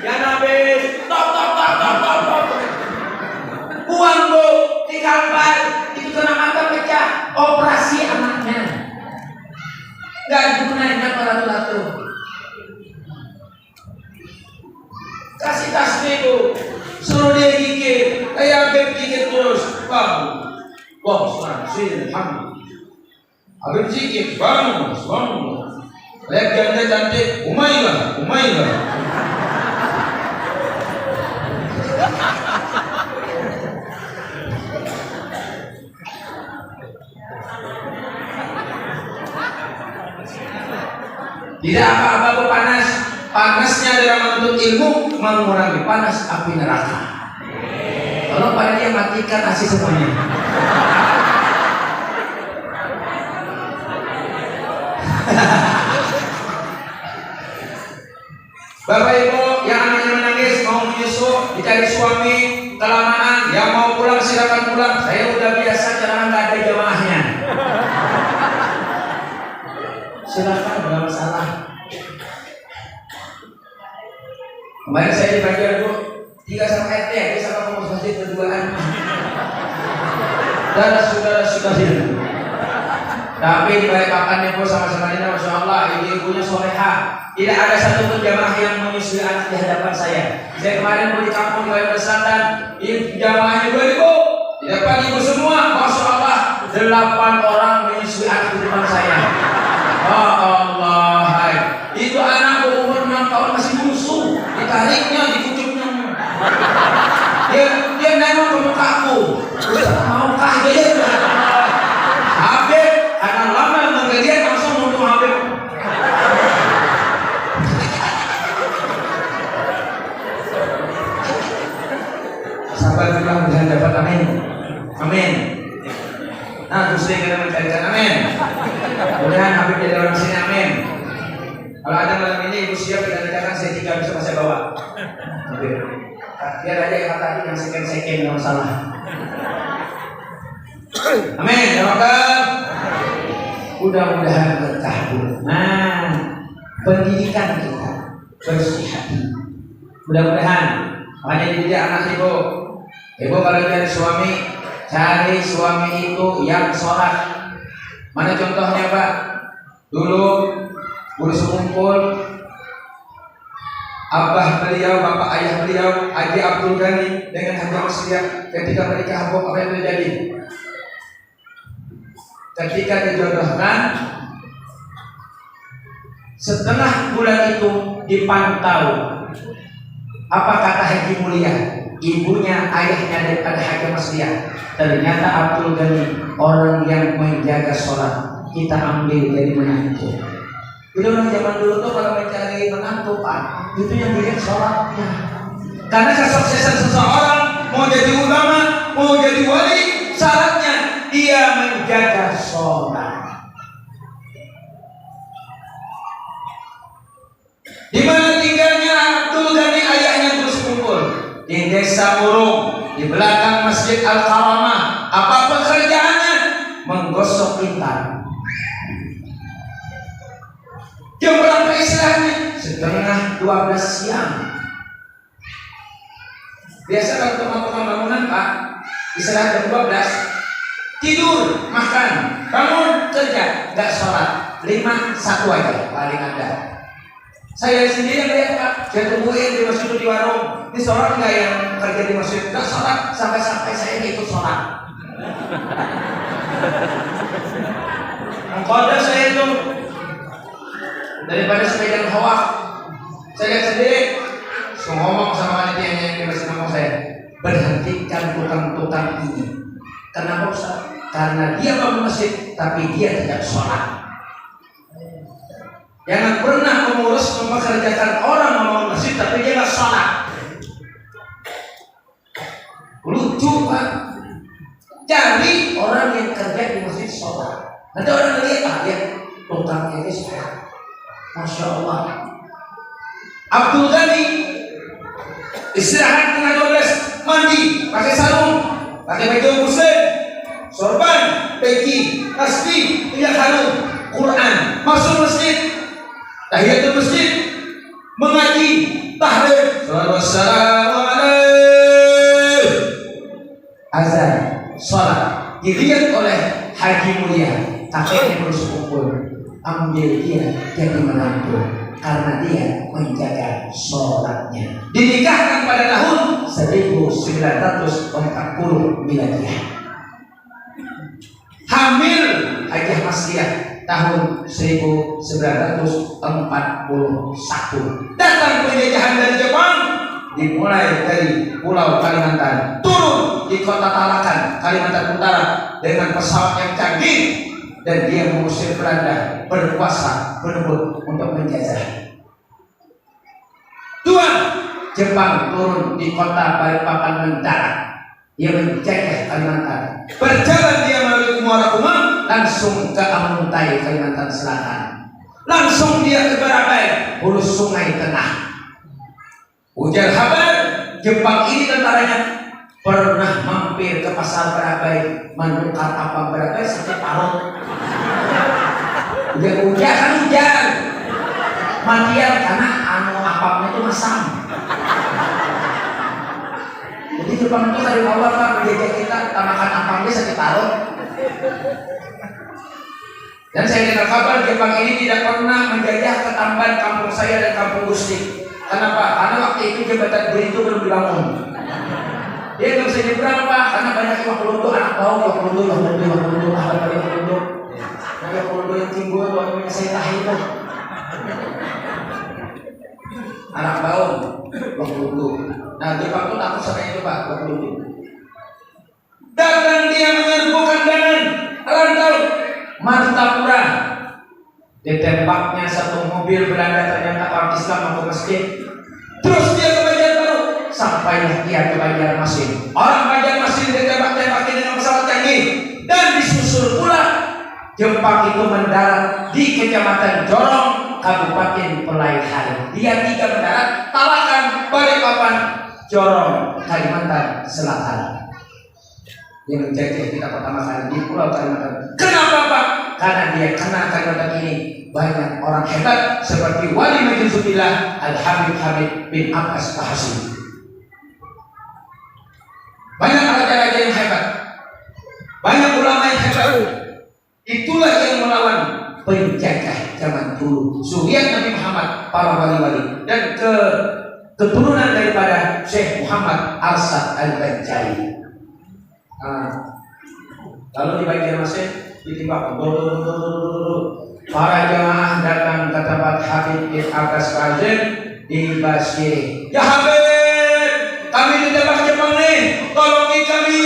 ya Nabi buang Bu di kamar itu kena mata pecah, operasi anaknya nggak gunanya lato-lato. Kasih tasbih Bu, suruh dia gigit kayak Habib gigit terus bang. Wah, sini Muhammad. Habib zikir, bangun. Lihat ganda cantik, Umayyah. Tidak apa-apa Bu panas. Panasnya dalam menuntut ilmu mengurangi panas api neraka. Kalau pada dia matikan asi semuanya. Bapak Ibu yang anaknya menangis mau menyusu dicari suami kelamaan, yang mau pulang silakan pulang. Saya udah biasa karena nggak ada jamaahnya. Silakan, nggak masalah. Kemarin saya dipanggil Bu 3 sama RT ya, sama pengurus masjid berduaan. Saudara sini. Tapi di balik pakannya Bu sama-sama ini, Masya Allah, ibu-ibunya soleha. Tidak ada satu pun jamaah yang menyusui anak di hadapan saya. Saya kemarin di kampung Bayu Selatan, jamaahnya 2.000. Di depan ibu semua, Masya Allah, 8 orang menyusui anak di depan saya. Oh Allah, hai. Itu anak umur 6 tahun masih busuk, ditariknya, dikucuknya. Dia nengok ke mukaku, maukah dia? Habib, karena lama menggeliat langsung untuk Habib. sabar bilang mudah dapat amin. Amin. Nah, terus dia kena mencarikan amin. Mudah Habib jadi orang sini amin. Kalau ada malam ini ibu siap kita nikahkan saya 3 bisa saya bawa. Oke. Biar aja yang tadi yang seken-seken nggak masalah. Amin. Ya Allah. Mudah-mudahan berkah. Nah, pendidikan kita bersih hati. Mudah-mudahan makanya dididik anak ibu. Ibu kalau cari suami itu yang sholat. Mana contohnya Pak? Dulu guru sekumpul abah beliau, bapak ayah beliau, Haji Abdul Ghani dengan Haji Masliah ketika menikah apa yang terjadi? Ketika dijodohkan, setengah bulan itu dipantau. Apa kata Haji Mulia? Ibunya, ayahnya daripada Haji Masliah. Ternyata Abdul Ghani orang yang menjaga sholat. Kita ambil dari menantu. Jadi orang zaman dulu tuh kalau mencari menantu Pak, itu yang dilihat sholatnya. Karena kesuksesan seseorang mau jadi ulama, mau jadi wali, syaratnya dia menjaga sholat. Di mana tinggalnya Abdul Ghani ayahnya terus kumpul di desa Murung, di belakang Masjid Al-Karamah. Apa pekerjaannya? Menggosok lintang. Jam berapa istilahnya? Setengah 12 siang. Biasa kalau teman-teman bangunan Pak, istirahat jam 12, tidur, makan, bangun, kerja, nggak sholat. 5, 1 aja paling ada. Saya sendiri yang lihat Pak, saya tungguin di masjid di warung. Ini sholat nggak yang kerja di masjid? Nggak sholat, sampai-sampai saya nggak ikut sholat. Mengkoda saya itu daripada sepeda hoak, saya sendiri ngomong sama panitia yang di masjid ngomong saya, berhentikan tukang-tukang ini. Kenapa Ustaz? Karena dia bangun masjid tapi dia tidak sholat. Jangan pernah mengurus mempekerjakan orang membangun masjid tapi dia nggak sholat. Lucu Pak. Cari orang yang kerja di masjid sholat. Nanti orang lihat ya tukangnya ini sholat. Masya Allah. Abdul Ghani istirahat tengah 12, mandi, pakai sarung, pakai baju muslim, sorban, peci, tasbih, tidak harum, Quran, masuk masjid, tahiyatul masjid, mengaji, tahlil, wassalamu alaikum, azan, sholat, dilihat oleh Haji Mulia, kakeknya terus kumpul, ambil dia jadi menantu karena dia menjaga sholatnya. Dinikahkan pada tahun 1940 Miladiah. Hamil Haji Masliah tahun 1941. Datang penjajahan dari Jepang, dimulai dari Pulau Kalimantan, turun di kota Tarakan, Kalimantan Utara dengan pesawat yang canggih, dan dia mengusir Belanda, berkuasa, berebut untuk menjajah. 2. Jepang turun di kota Balikpapan mendarat, dia menjajah Kalimantan. Berjalan dia melalui Muara Kumang, langsung ke Amuntai, Kalimantan Selatan. Langsung dia ke Barabai, hulu Sungai Tengah. Ujar kabar, Jepang ini tentaranya pernah mampir ke pasar Barabai, menukar apa Barabai sampai parut. Hujan kan hujan, matian karena apamnya itu masam. Jadi Jepang itu dari awal Pak menjajah kita, kita makan apamnya sampai parut. Dan saya dengar kabar Jepang ini tidak pernah menjajah ketambahan kampung saya dan kampung Gusti. Kenapa? Karena waktu itu jembatan Beli itu belum dibangun. Dia nggak bisa nyebrang Pak, karena banyak yang pelunduk, anak bau yang pelunduk, ada banyak pelunduk, yang pelunduk yang timbul tuh namanya saya tahi itu, anak bau, yang pelunduk. Nah Jepang tuh takut sama itu Pak, yang pelunduk. Datang dia menyerbu kandangan, rantau, Martapura. Ditembaknya satu mobil Belanda, ternyata orang Islam masuk masjid. Terus dia ke Banjarbaru, sampai sampailah ia ke Banjarmasin. Orang Banjarmasin ditembak-tembaki dengan pesawat canggih dan disusul pula Jepang itu mendarat di Kecamatan Jorong, Kabupaten Pelaihai. Dia 3 mendarat, Tarakan, Balikpapan, Jorong, Kalimantan Selatan. Yang menjajah kita pertama kali di Pulau Kalimantan. Kenapa Pak? Karena dia kena Kalimantan ini banyak orang hebat seperti Wali Majzubillah Al-Habib Habib bin Abbas Bahasi. Banyak raja-raja yang hebat, banyak ulama yang hebat. Itulah yang melawan penjajah zaman dulu, suriat Nabi Muhammad, para wali-wali, dan keturunan daripada Syekh Muhammad Arsad Al-Banjari. Lalu di Banjarmasin ditimbang para jamaah datang ke tempat Habib bin Abbas Bahasi di Basiri. Ya Habib, kami ditembak Jepang nih, tolongi kami.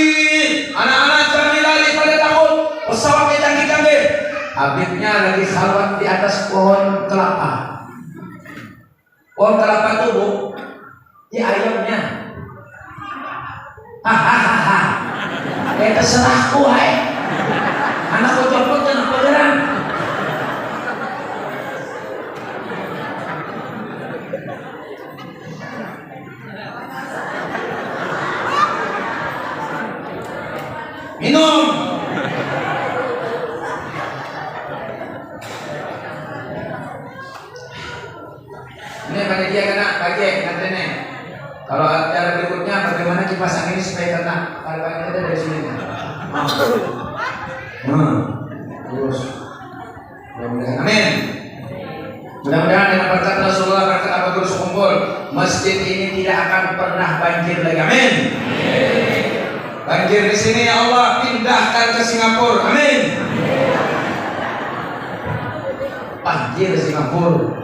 Anak-anak kami lari pada takut, pesawatnya canggih-canggih. Habibnya lagi khalwat di atas pohon kelapa. Pohon kelapa itu Bu, di ayamnya. Hahaha. Terserahku hai. Anakku copot jangan pelajaran. Minum. Ini panitia kena bagi nantinya. Kalau acara berikutnya bagaimana kipas angin supaya kena. Kalau kita dari sini. Terus. Mudah-mudahan. Amin. Mudah-mudahan dengan berkat Rasulullah, berkat Abu Guru Sukumpul, masjid ini tidak akan pernah banjir lagi. Amin. Banjir di sini ya Allah pindahkan ke Singapura. Amin. Banjir di Singapura.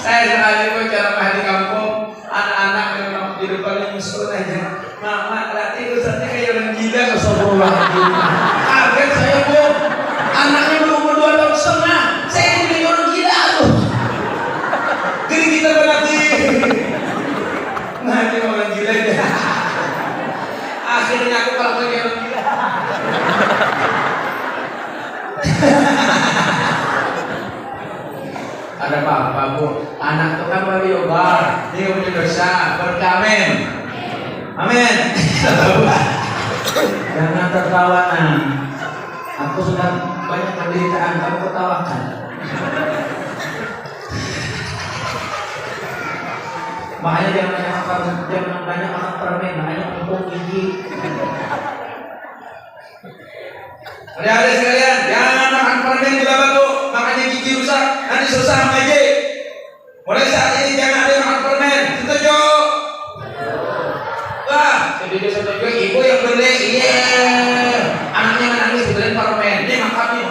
Saya sengaja ceramah di kampung, anak-anak memang di depan musuh aja. Mama latih ustaznya kayak orang gila, astagfirullahaladzim. Kaget saya Bu, anaknya berumur 2 tahun setengah. Saya jadi orang gila tuh. Jadi kita berarti. Nah ini orang gila aja. Akhirnya aku kalau jadi orang gila. Ada apa-apa Bu, anak itu kan wali obar, dia punya dosa, berkamen. Amin. Jangan tertawa. Aku sudah banyak penderitaan, kamu ketawakan. Makanya jangan banyak makan permen, makanya empuk gigi. Adik-adik sekalian, jangan makan permen juga batu, makanya gigi rusak, nanti susah ngaji. Mulai saat ini jangan ada makan permen, setuju? Wah, setuju. Ibu yang beli, iya. Anaknya menangis dibeliin permen, ini makannya.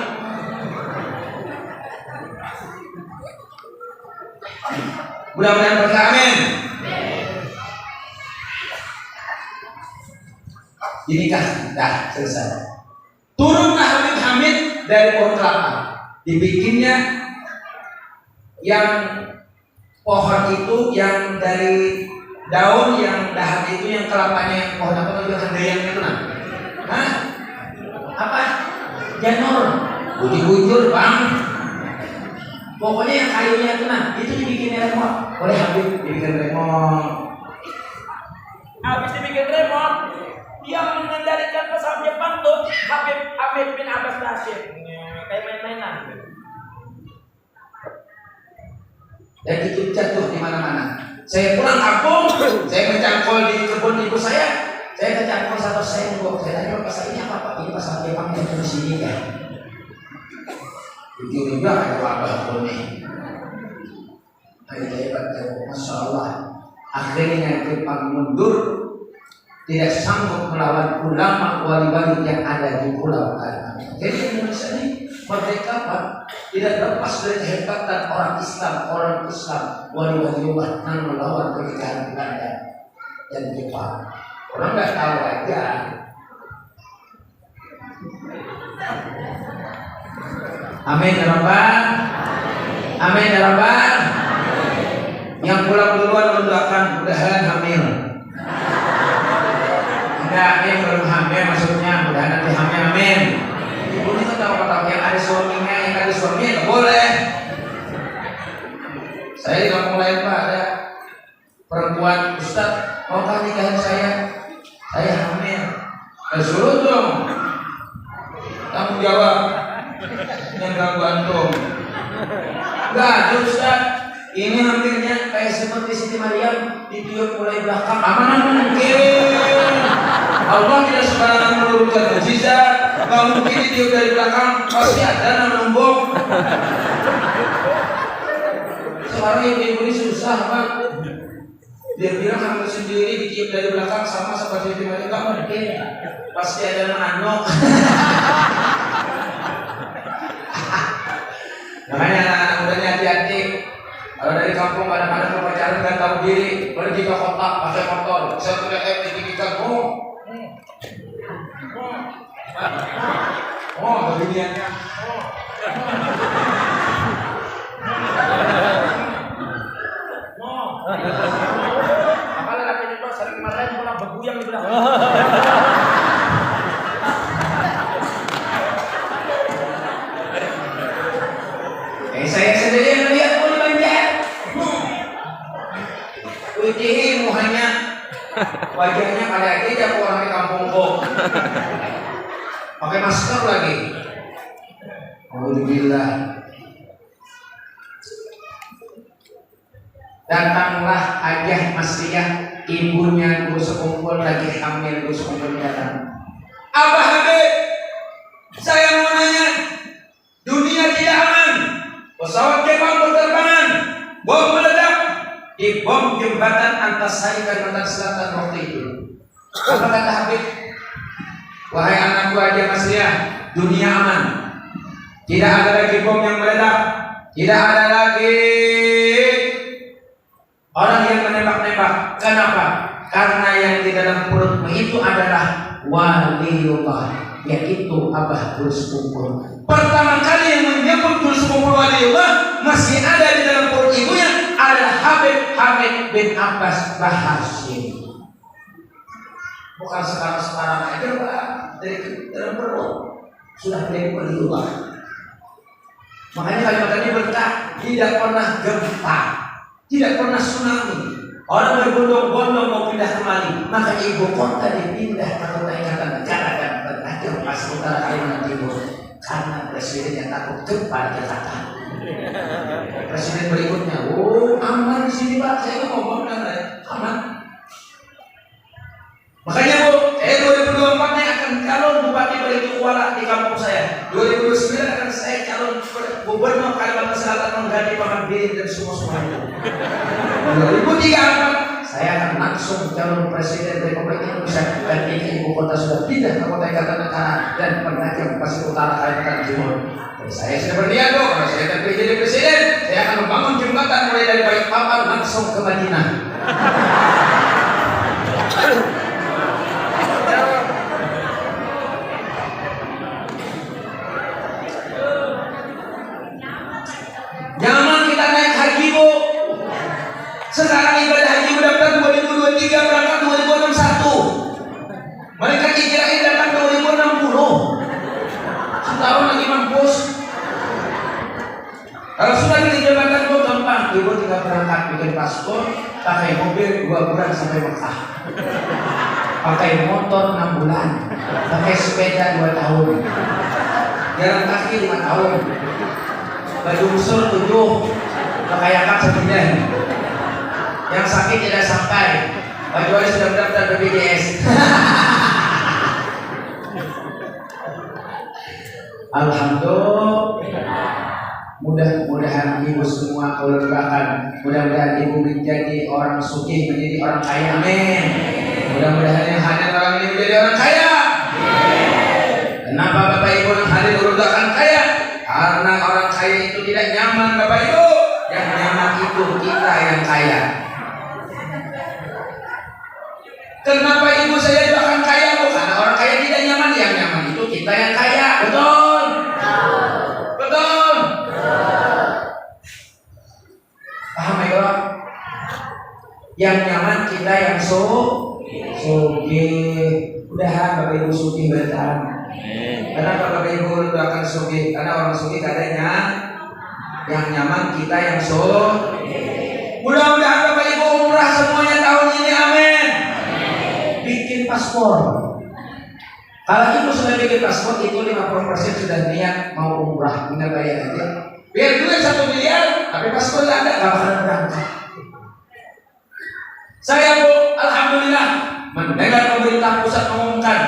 Mudah-mudahan berkah, amin. Inikah dah selesai. Turunlah Habib Hamid dari pohon kelapa, dibikinnya yang pohon itu yang dari daun yang dahan itu yang kelapanya yang pohon apa itu handayang itu nah, apa janur, bujur bang, pokoknya yang kayunya itu nah itu dibikin remote oleh Habib, dibikin remote. Habis dibikin remote, dia mengendalikan pesawat Jepang tuh Habib bin Abbas Bahasi kayak main-mainan. Dan itu jatuh di mana-mana. Saya pulang kampung, saya mencangkul di kebun ibu saya kecangkul satu sendok. Saya tanya pasal ini apa Pak? Ini pasal Jepang yang di sini ya. Ujung juga ada wabah kuning. Ayo hebat ya, Masya Allah. Akhirnya Jepang mundur, tidak sanggup melawan ulama wali-wali yang ada di Pulau Kalimantan. Jadi Indonesia ini merdeka Pak, tidak lepas dari kehebatan orang Islam wali-wali yang melawan penjajahan Belanda. yang cepat. Orang nggak tahu aja. Amin ya Rabbal. Amin ya Rabbal. Yang pulang duluan mendoakan mudahan hamil. Enggak, yang belum hamil maksudnya mudahan nanti hamil, amin. Ibu itu tahu yang ada suaminya, yang ada suaminya nggak boleh. Saya di kampung lain Pak ada perempuan, Ustaz maukah nikahin saya hamil. Suruh dong tanggung jawab yang ganggu antum. Enggak, Ustaz ini hampirnya kayak seperti Siti Maryam ditiup mulai belakang. Aman mungkin. Allah tidak sembarangan menurunkan mukjizat. Nggak mungkin ditiup dari belakang, pasti ada numbuk. Sekarang ibu ini susah Pak. Dia bilang hamil sendiri ditiup dari belakang sama seperti Siti Maryam, nggak mungkin. Pasti ada manuk. Makanya anak-anak mudanya hati-hati. Kalau dari kampung kadang-kadang pacaran nggak tahu diri, pergi ke kota pakai motor, saya teriak dididikan, beginiannya, apalagi laki itu sering dimarahin pulang berguyang di belakang. Saya sendiri yang melihat pun banyak. Witihi muhanya wajahnya pada aja orang di kampung kok. Pakai masker lagi. Alhamdulillah. Datanglah Ajah Masriyah, ibunya guru sekumpul lagi hamil, guru sekumpul datang. Abah Habib, saya mau nanya, dunia tidak aman. Pesawat Jepang berterbangan, bom meledak di bom jembatan Antasari Kalimantan Selatan waktu itu. Apa kata Habib? Wahai anakku Ajah Masriyah, dunia aman. Tidak ada lagi bom yang meledak, tidak ada lagi orang yang menembak-nembak. Kenapa? Karena yang di dalam perutmu itu adalah waliullah, yaitu Abah Bulus Kumpul. Pertama kali yang menyebut Bulus Kumpul waliullah masih ada di dalam perut ibunya adalah Habib bin Abbas Bahashim. Bukan sekarang aja Pak, dari dalam perut sudah menjadi waliullah. Makanya kalimat ini berkah, tidak pernah gempa, tidak pernah tsunami. Orang berbondong-bondong mau pindah kembali, maka ibu kota dipindah ke kota Ikatan Negara dan berakhir pas utara Kalimantan Timur karena presiden yang takut gempa di Jakarta. Presiden berikutnya, aman di sini Pak, saya ngomong kan aman. Makanya Bu, 2024 nya akan calon Bupati Baletukuala di kampung saya. 2029 akan saya calon Gubernur Kalimantan Selatan mengganti Paman Birin dan semua itu. 2034 saya akan langsung calon Presiden Republik Indonesia dan ini ibu kota sudah pindah ke kota Ikatan Negara dan penajam pasir utara Kalimantan Timur. Dan saya sudah berniat kalau saya terpilih jadi presiden, saya akan membangun jembatan mulai dari Balikpapan langsung ke Madinah. Jangan kita naik haji Bu. Sekarang ibadah haji mendaftar 2023 berangkat 2061. Mereka dikirain datang 2060. Setahun lagi mampus. Kalau sudah di jabatan Bu gampang, Ibu tinggal berangkat bikin paspor, pakai mobil 2 bulan sampai Mekah. Pakai motor 6 bulan, pakai sepeda 2 tahun, jalan kaki 5 tahun. Baju usul 7, pakai akad 9. Yang sakit tidak sampai, kecuali sudah mendaftar BPJS. Alhamdulillah. Mudah-mudahan ibu semua kau lembakan. Mudah-mudahan ibu menjadi orang sugih, menjadi orang kaya. Amin. Mudah-mudahan yang hadir orang ini menjadi orang kaya. Kenapa Bapak Ibu yang hadir merupakan kaya? Karena orang kaya itu tidak nyaman Bapak Ibu. Yang nyaman itu kita yang kaya. Kenapa ibu saya doakan kaya? Bu? Karena orang kaya tidak nyaman. Yang nyaman itu kita yang kaya. Betul? Betul? Paham ya? Yang nyaman kita yang sugih. Udahan Bapak Ibu sugih bertahan. Kenapa Bapak Ibu doakan sugih? Karena orang sugih katanya yang nyaman kita yang sugih. Mudah-mudahan Bapak Ibu umrah semuanya tahun ini, amin. Bikin paspor. Kalau ibu sudah bikin paspor itu 50% sudah niat mau umrah, tinggal bayar aja. Biar duit 1 miliar, tapi paspor nggak ada, nggak bakalan berangkat. Saya Bu, alhamdulillah mendengar pemerintah pusat mengumumkan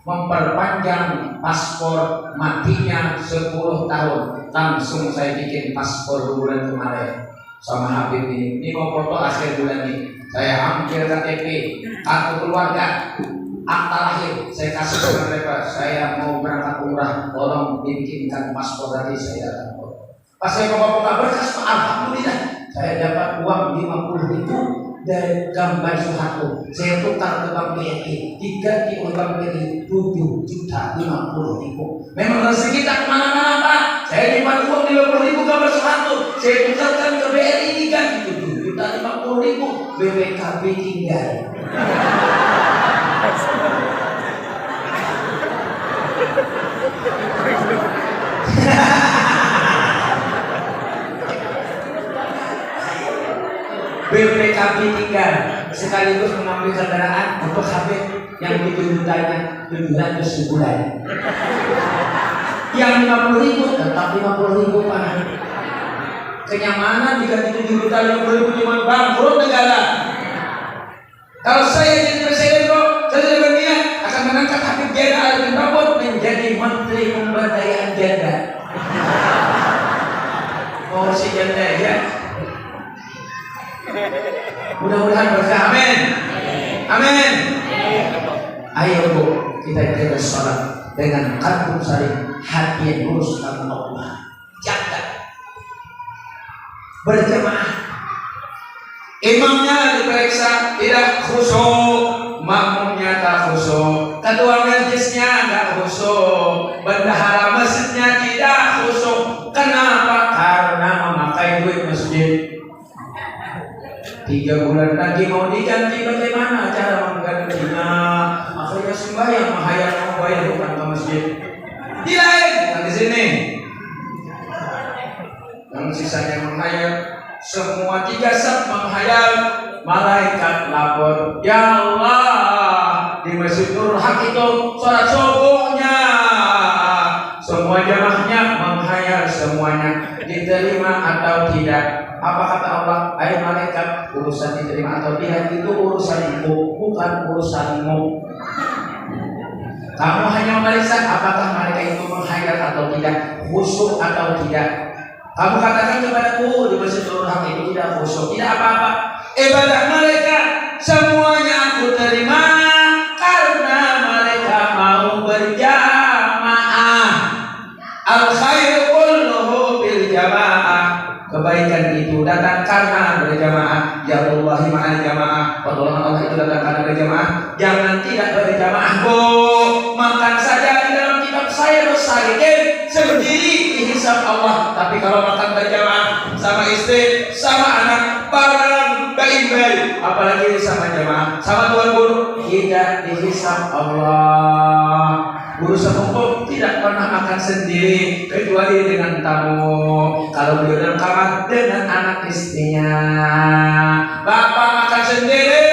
memperpanjang paspor matinya 10 tahun. Langsung saya bikin paspor bulan kemarin sama Habib ini. Ini mau foto akhir bulan ini. Saya ambil KTP, kartu keluarga, akta lahir, saya kasih ke mereka. Saya mau berangkat umrah, tolong bikinkan paspor tadi saya datang. Pas saya bawa berkas, alhamdulillah saya dapat uang 50.000 dari gambar Soeharto. Saya tukar ke Bank BRI, diganti oleh Bank BRI 7.050.000. Memang rezeki kita kemana-mana Pak. Saya dapat uang 50.000 gambar Soeharto, saya tukarkan ke BRI diganti 7.050.000. BPKB tinggal. BPKB tinggal sekaligus mengambil kendaraan untuk Habib yang 7 jutanya 700 sebulan. Yang 50.000 tetap 50.000 Pak. Kenyamanan jika 7 juta 50.000 cuma bangkrut negara. Kalau saya jadi presiden kok, saya sudah berniat akan mengangkat Habib Janda Arifin Bambut menjadi Menteri Pemberdayaan Janda. Oh si janda ya. Mudah-mudahan berkah, amin. Amin. Ayo Bu, kita jaga sholat dengan kalbu saling, hati yang lurus karena Allah. Jaga berjamaah. Imamnya diperiksa tidak khusyuk, makmumnya tak khusyuk, ketua majelisnya tak khusyuk, bendahara masjidnya tidak khusyuk. Kenapa? Karena memakai duit masjid. 3 bulan lagi mau diganti, bagaimana cara menggantinya? Akhirnya sembahyang menghayal mau bayar bukan ke masjid. Di lain, di sini. Yang sisanya menghayal, semua 3 saf menghayal. Malaikat lapor, ya Allah, di Masjid Nurul Haq itu sholat subuhnya. Semua jamaahnya menghayal semuanya, diterima atau tidak. Apa kata Allah? Hai malaikat, urusan diterima atau tidak itu urusanku, bukan urusanmu. Kamu hanya memeriksa apakah malaikat itu menghayal atau tidak, khusyuk atau tidak. Kamu katakan kepadaku di Masjid Nurul Haq itu tidak khusyuk, tidak apa-apa. Ibadah malaikat semuanya aku terima karena mereka mau berjamaah. Al khairu kulluhu bil jamaah. Kebaikan itu datang karena berjamaah. Ya Allahi ma'al jamaah. Pertolongan Allah itu datang karena berjamaah. Jangan tidak berjamaah Bu. Makan saja di dalam kitab saya Rusalikin sendiri dihisab Allah. Tapi kalau makan berjamaah sama istri, sama anak, barang baik-baik, apalagi sama jamaah, sama tuan guru, tidak dihisab Allah. Urusan hukum tidak pernah makan sendiri kecuali dengan tamu. Kalau beliau dalam kamar dengan anak istrinya. Bapak makan sendiri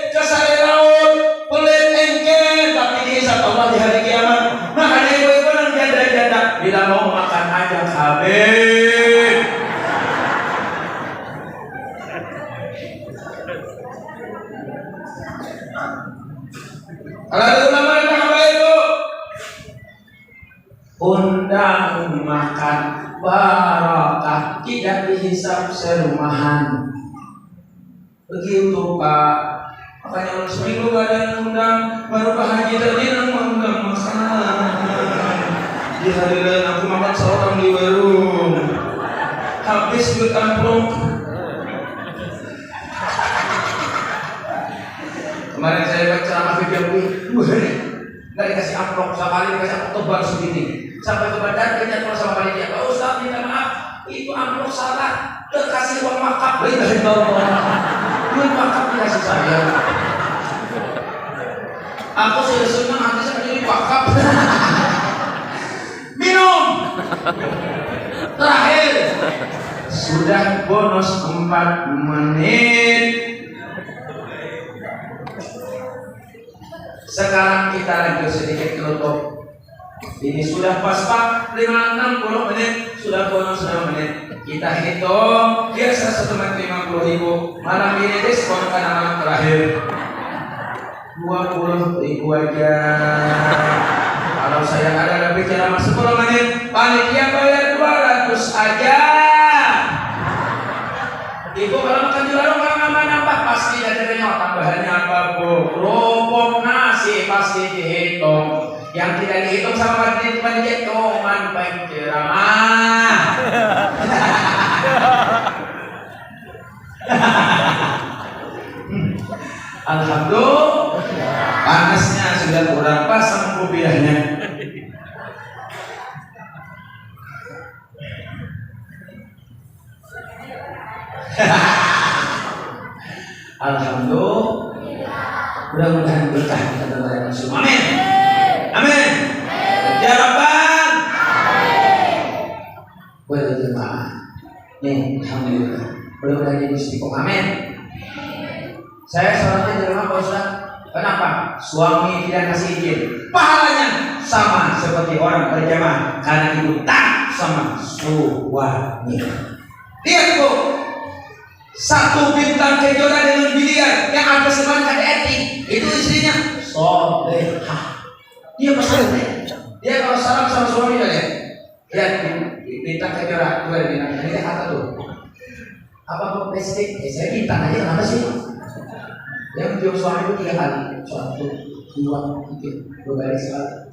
ke sari laut, pelit engkel, tapi dihisab Allah di hari kiamat. Makanya ibu-ibu yang janda-janda bila mau makan ajak Habib. Kalau ada ulama yang Habib itu undang makan barakah, tidak dihisab serumahan. Begitu Pak. Makanya orang seminggu gak ada yang undang, baru Pak Haji tadi yang mengundang makan. Di hari lain aku makan seorang di warung, habis duit amplop. Kemarin saya baca ceramah video nggak dikasih amplop, sama kali dikasih amplop tebal segini. Sampai ke badan dia nyatakan sama panitia, Pak Ustaz minta maaf, itu amplop salah, udah kasih uang wakaf. Duit wakaf dikasih saya. Aku sudah senang hati saya menjadi wakaf. Minum. Terakhir. Sudah bonus 4 menit. Sekarang kita lanjut sedikit tutup. Ini sudah pas Pak 60 menit, sudah bonus 6 menit. Kita hitung biasa 150.000. Malam ini diskon karena malam terakhir 20.000 aja. Kalau saya ada lebih ceramah 10 menit, panitia bayar 200 aja. Ibu kalau makan di warung kalau nambah pasti ada tambahannya apa bu? Kerupuk nasi pasti dihitung. Yang tidak dihitung sama panitia cuman penceramah. Alhamdulillah panasnya sudah kurang pasang kopiahnya. Alhamdulillah, mudah-mudahan berkah kita berbaring semua. Amin. Amin. Ya Rabbal. Boleh jemaah. Nih, alhamdulillah. Mudah-mudahan jadi istiqomah. Amin. Saya sholatnya di rumah Pak Ustaz. Kenapa? Suami tidak kasih izin. Pahalanya sama seperti orang berjamaah karena ibu taat sama suami. Lihat ibu. 1 bintang kejora dengan biliar yang ada semangat etik itu istrinya solehah. Dia pesan dia kalau salam sama suami kalian lihat bintang kejora 2 bintang ini apa tuh? Apa kok plastik? Saya bintang aja kenapa sih? Yang menjauh suami itu 3 kali 1, 2, 3 2 kali sekali.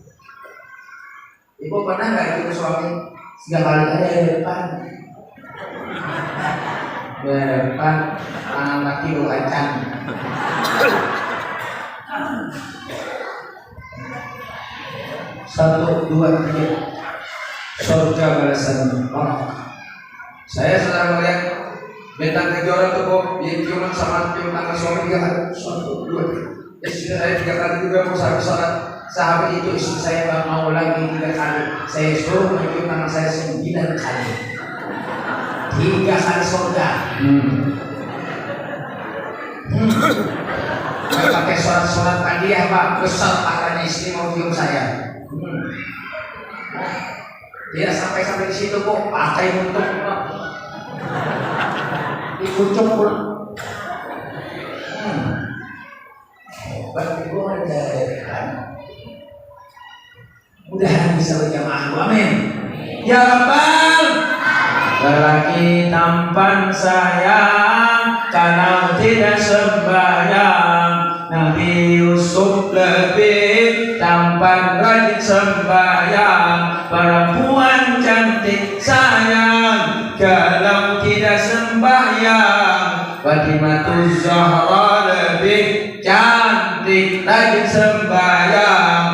Ibu pernah nggak itu suami 3 kali ada di depan? Depan tangan kaki lu acan. Satu, dua, tiga. Surga balasan Allah. Saya sedang melihat bintang kejora tuh kok dia ciuman sama cium tangan suami 3 kali. 1, 2, 3. Istri saya 3 kali juga mau salat. Sahabat itu istri saya gak mau lagi 3 kali. Saya suruh mencium tangan saya 9 kali. 3 kali surga. Pakai sholat tadi ya Pak, besar pahalanya istri mau cium saya. Dia sampai di situ kok pakai untuk dikucuk pun. Hebat ibu ada kan? Mudah-mudahan bisa berjamaah. Amin. Ya Rabbal. Lelaki tampan sayang kalau tidak sembahyang. Nabi Yusuf lebih tampan rajin sembahyang. Perempuan cantik sayang kalau tidak sembahyang. Fatimah Zahra lebih cantik rajin sembahyang.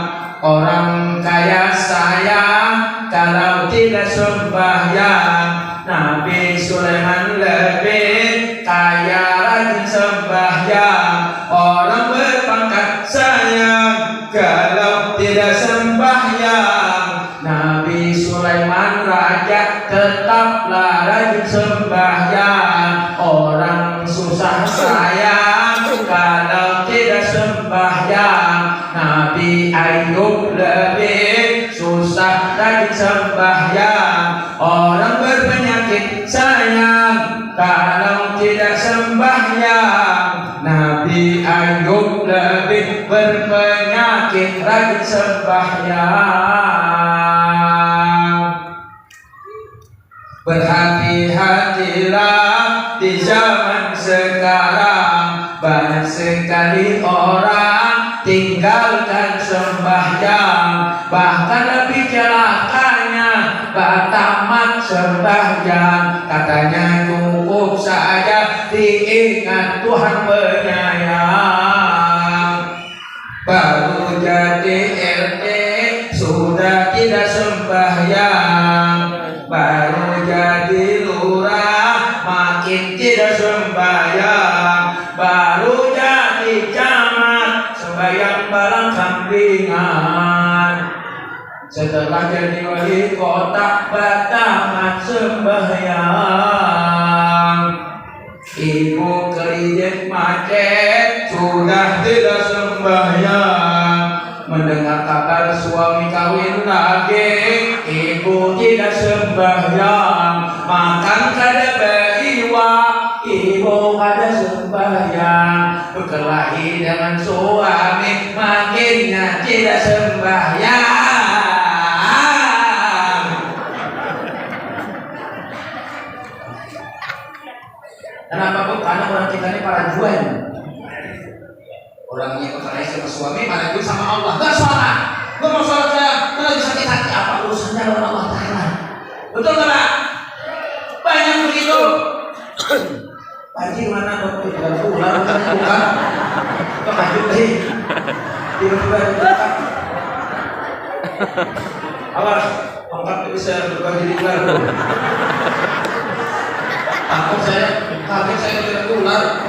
Orang kaya sayang kalau tidak sembahyang. Nabi Sulaiman lebih kaya rajin sembahyang. Orang berpangkat sayang kalau tidak sembahyang. Nabi Sulaiman raja tetaplah rajin sembahyang. Orang susah sayang kalau tidak sembahyang. Nabi Ayub lebih susah rajin sembahyang. Orang berpenyakit sayang kalau tidak sembahyang. Nabi Ayub lebih berpenyakit rajin sembahyang. Berhati-hatilah di zaman sekarang. Banyak sekali orang tinggalkan sembahyang. Bahkan lebih celakanya tamat sembahyang. Katanya cukup saja diingat Tuhan penyayang. baru jadi RT sudah tidak sembahyang, baru jadi lurah makin tidak sembahyang, baru jadi camat sembahyang barang kambingan, setelah jadi wali kota batamat sembahyang, ibu kelidik macet sudah tidak sembahyang, mendengar kabar suami kawin lagi ibu tidak sembahyang, makan kada beriwa ibu kada sembahyang, berkelahi dengan suami makinnya tidak sembahyang. Kenapa Bu? Karena orang kita ini para juan. Orangnya berkelahi sama suami, para juan sama Allah. Gak sholat, gak mau sholat saya, lagi sakit hati, apa urusannya dengan Allah Ta'ala? Betul gak? Banyak begitu. Pagi mana dokter tidak pulang, bukan? Kemaju lagi, tiba-tiba dibuka. Awas, angkat bisa berbagi di luar. Takut saya, kaget saya tidak keluar.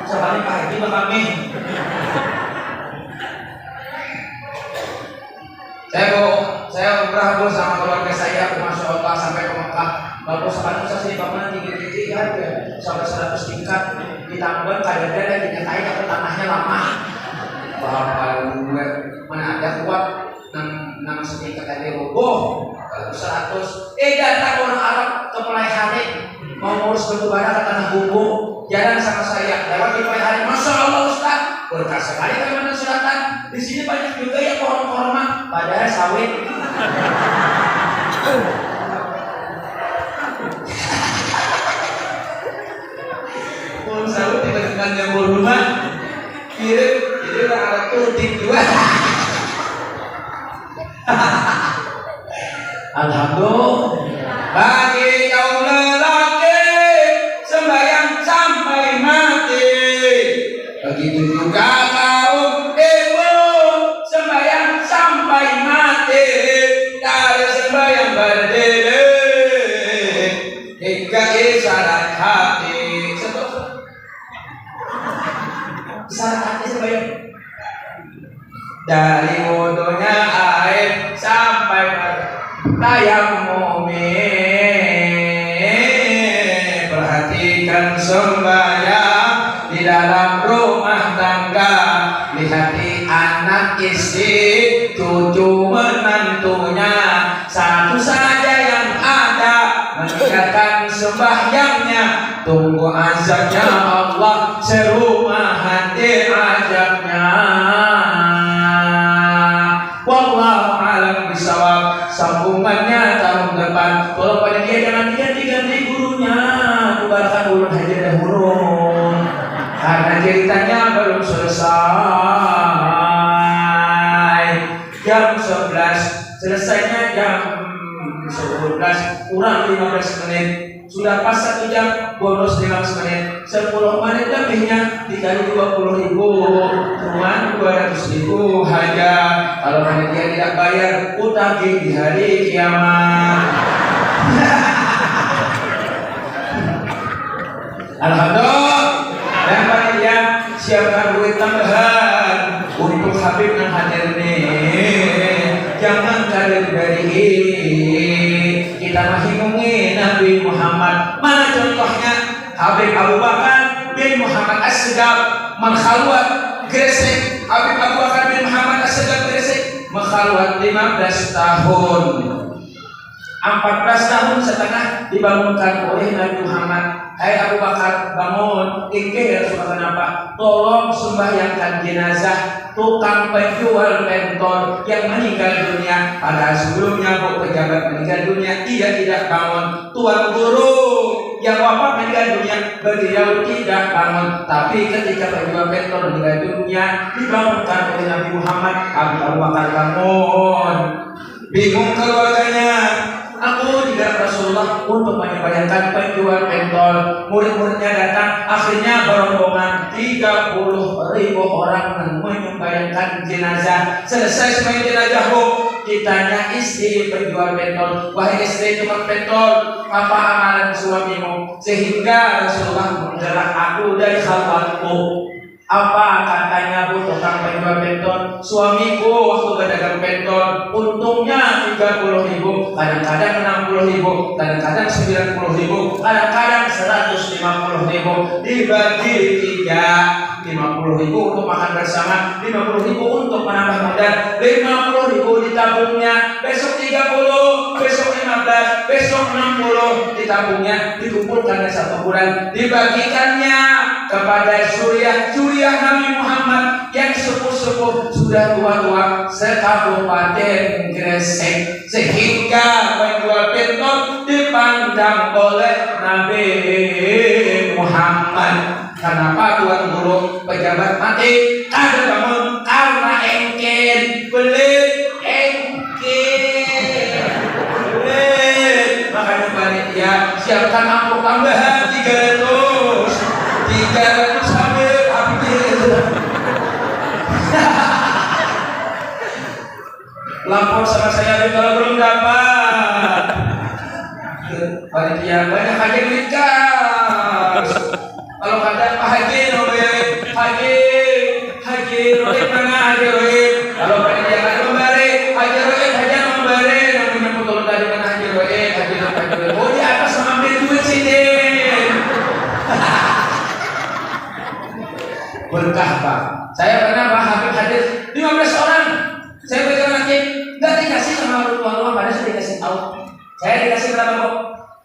Sekali pagi kami. Saya umrah sama keluarga saya, Masya Allah sampai ke Mekah. Bapak sekarang saya bangunan tinggi-tinggi aja sampai 100 tingkat ditambah kadang-kadang lagi nyatain aku tanahnya lama. Bapak gue mana ada kuat 6 setingkat aja roboh. Kalau 100, datang orang Arab ke Pelai Hari mau ngurus batu-bara ke tanah bumbu, jalan sama saya lewat di Pelai Hari. Masya Allah Ustaz, berkah sekali Kalimantan Selatan. Di sini banyak juga yang pohon-pohon padahal sawit. Pohon sawit dengan jamur rumah, kirim alat tutik juga. Alhamdulillah. Bagi kaum lelaki sembahyang sampai mati, begitu juga kaum ibu sembahyang sampai mati, dari sembahyang berdiri hingga isyarat hati. Isyarat hati sembahyang dari wudunya air sampai tayamum. Perhatikan sembahyang di dalam rumah tangga, lihati anak istri, cucu menantunya, satu saja yang ada meninggalkan sembahyangnya, tunggu azabnya Allah, serumah hati azabnya. Wallahu a'lam bishawab. Sambungannya tahun depan. Tolong pada dia jangan diganti gurunya. Tubarkan ulun haja dahulu, karena ceritanya belum selesai. Jam 11, selesainya jam 11 kurang 15 menit. Sudah pas 1 jam, bonus 15 menit. 10 menit lebihnya dikali 20.000, cuma 200.000 haja. Kalau panitia tidak bayar, utang di hari kiamat. Alhamdulillah. Dan panitia siapkan duit tambahan untuk Habib yang hadir ini. Jangan kalian dari kita masih ngomongin Nabi Muhammad. Mana contohnya? Habib Abu Bakar bin Muhammad As-Segaf mengkhalwat Gresik. Habib Abu Bakar bin Muhammad As-Segaf Gresik mengkhalwat 15 tahun. 14 tahun setengah dibangunkan oleh Nabi Muhammad. Hai Abu Bakar, bangun. Ya Rasulullah, kenapa? Tolong sembahyangkan jenazah tukang penjual pentol yang meninggal dunia. Pada sebelumnya pejabat meninggal dunia tidak bangun. Tuan guru yang wafat meninggal dunia, beliau tidak bangun. Tapi ketika penjual pentol meninggal dunia, dibangunkan oleh Nabi Muhammad. Abu Bakar bangun. Bingung keluarganya. Aku digerak Rasulullah untuk menyebayangkan penjual pentol. Murid-muridnya datang, akhirnya berombongan 30.000 orang menyembayangkan jenazah. Selesai sembahyang jenazah, ditanya istri penjual pentol, wahai istri tukang pentol, apa amalan suamimu? Sehingga Rasulullah menggerak aku dari khalwatku. Apa katanya bu tukang penjual pentol? Suamiku waktu berdagang pentol untungnya 30.000, kadang-kadang 60.000, kadang-kadang 90.000, kadang-kadang 150.000. Dibagi 3, 50.000 untuk makan bersama, 50.000 untuk menambah modal, 50.000 ditabungnya, besok 30, besok 15, besok 60 ditabungnya, dikumpulkan dari 1 bulan, dibagikannya kepada Suriah Nabi Muhammad yang sepuh-sepuh, sudah tua-tua, sekabupaten Gresik, sehingga penjual pentol dipandang oleh Nabi Muhammad. Kenapa Tuan Guru pejabat mati? Kada bangun karena engkel, belit engkel, belit. Makanya panitia siapkan amplop tambahan 300 sambil habis. Lapor sama saya kalau belum dapat. Panitia banyak aja duit kas. Kalau kata Pak Haji, Haji Rohit mana Haji Rohit? Kalau panitia kan memberi, Haji Rohit namanya putul tadi mana Haji Rohit? Oh di atas ambil duit sini. Berkah Pak. Saya pernah Pak Habib hadir 15 orang. Saya pegang lagi, nggak dikasih sama orang tua pada saya dikasih tahu. Saya dikasih berapa kok?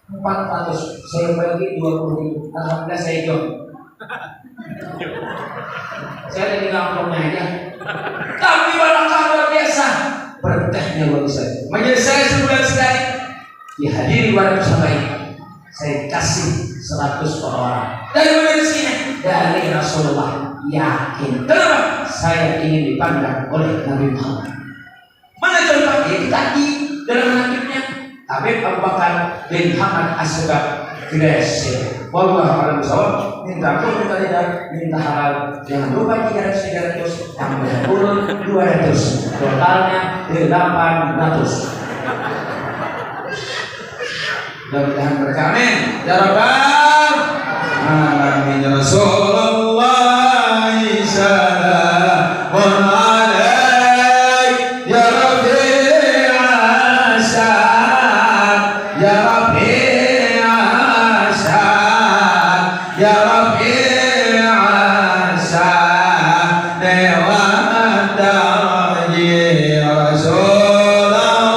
400. Saya bagi 20.000. Alhamdulillah saya jom. Saya ada tinggal amplopnya aja. Tapi barangkah luar biasa. Berkahnya luar biasa. Menjadi saya sebulan sekali dihadiri 200 sampai. Saya kasih 100 per orang. Dari mana rezekinya? Dari Rasulullah. Yakin. Kenapa? Saya ingin dipandang oleh Nabi Muhammad. Mana contoh? Itu tadi dalam hadisnya Habib Abu Bakar bin Hamad As-Sabah Gresik. Wallahu a'lam bishawab. Minta ampun, minta tidak, minta halal. Jangan lupa 300, tambah 10, 200. Totalnya 800. Mudah-mudahan berkah. Amin. Ya Rabbal alamin. Rasulullah salamun alaik ya Rabbi asad ya Rabbi asad ya Rabbi asad lewat dari Rasulullah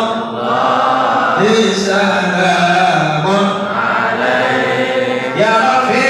salamun alaik ya Rabbi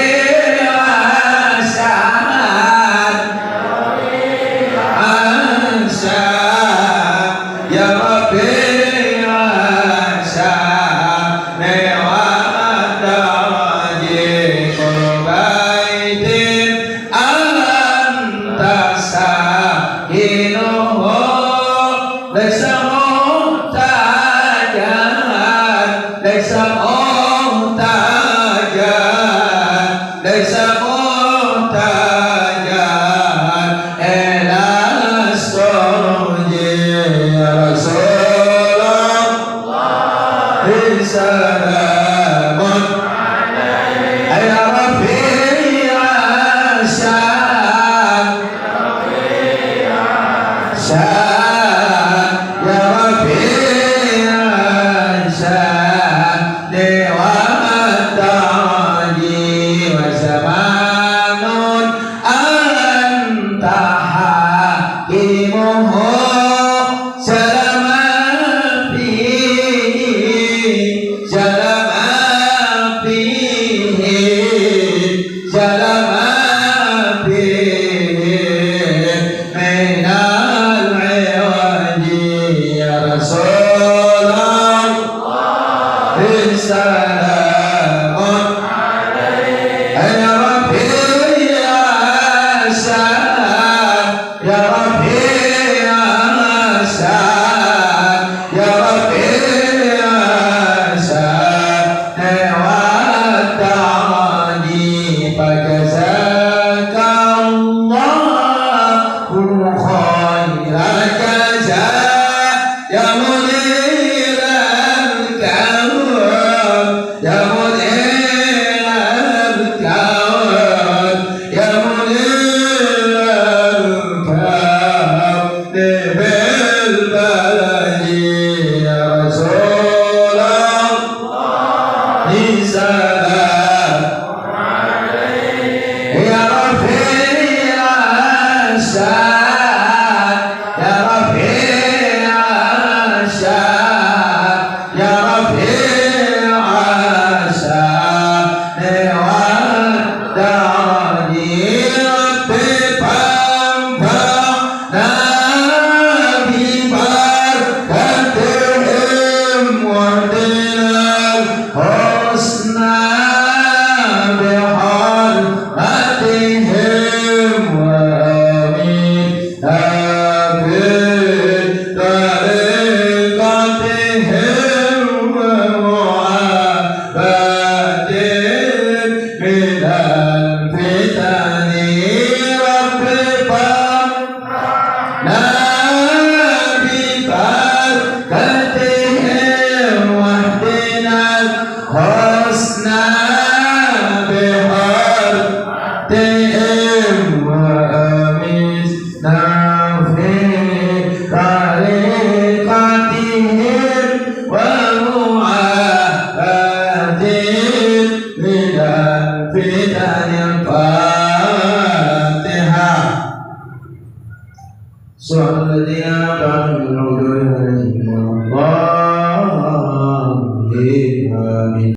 Al-Fatihah. Surah Al-Ladina Ta'ala Min Al-Ujuri Al-Ladina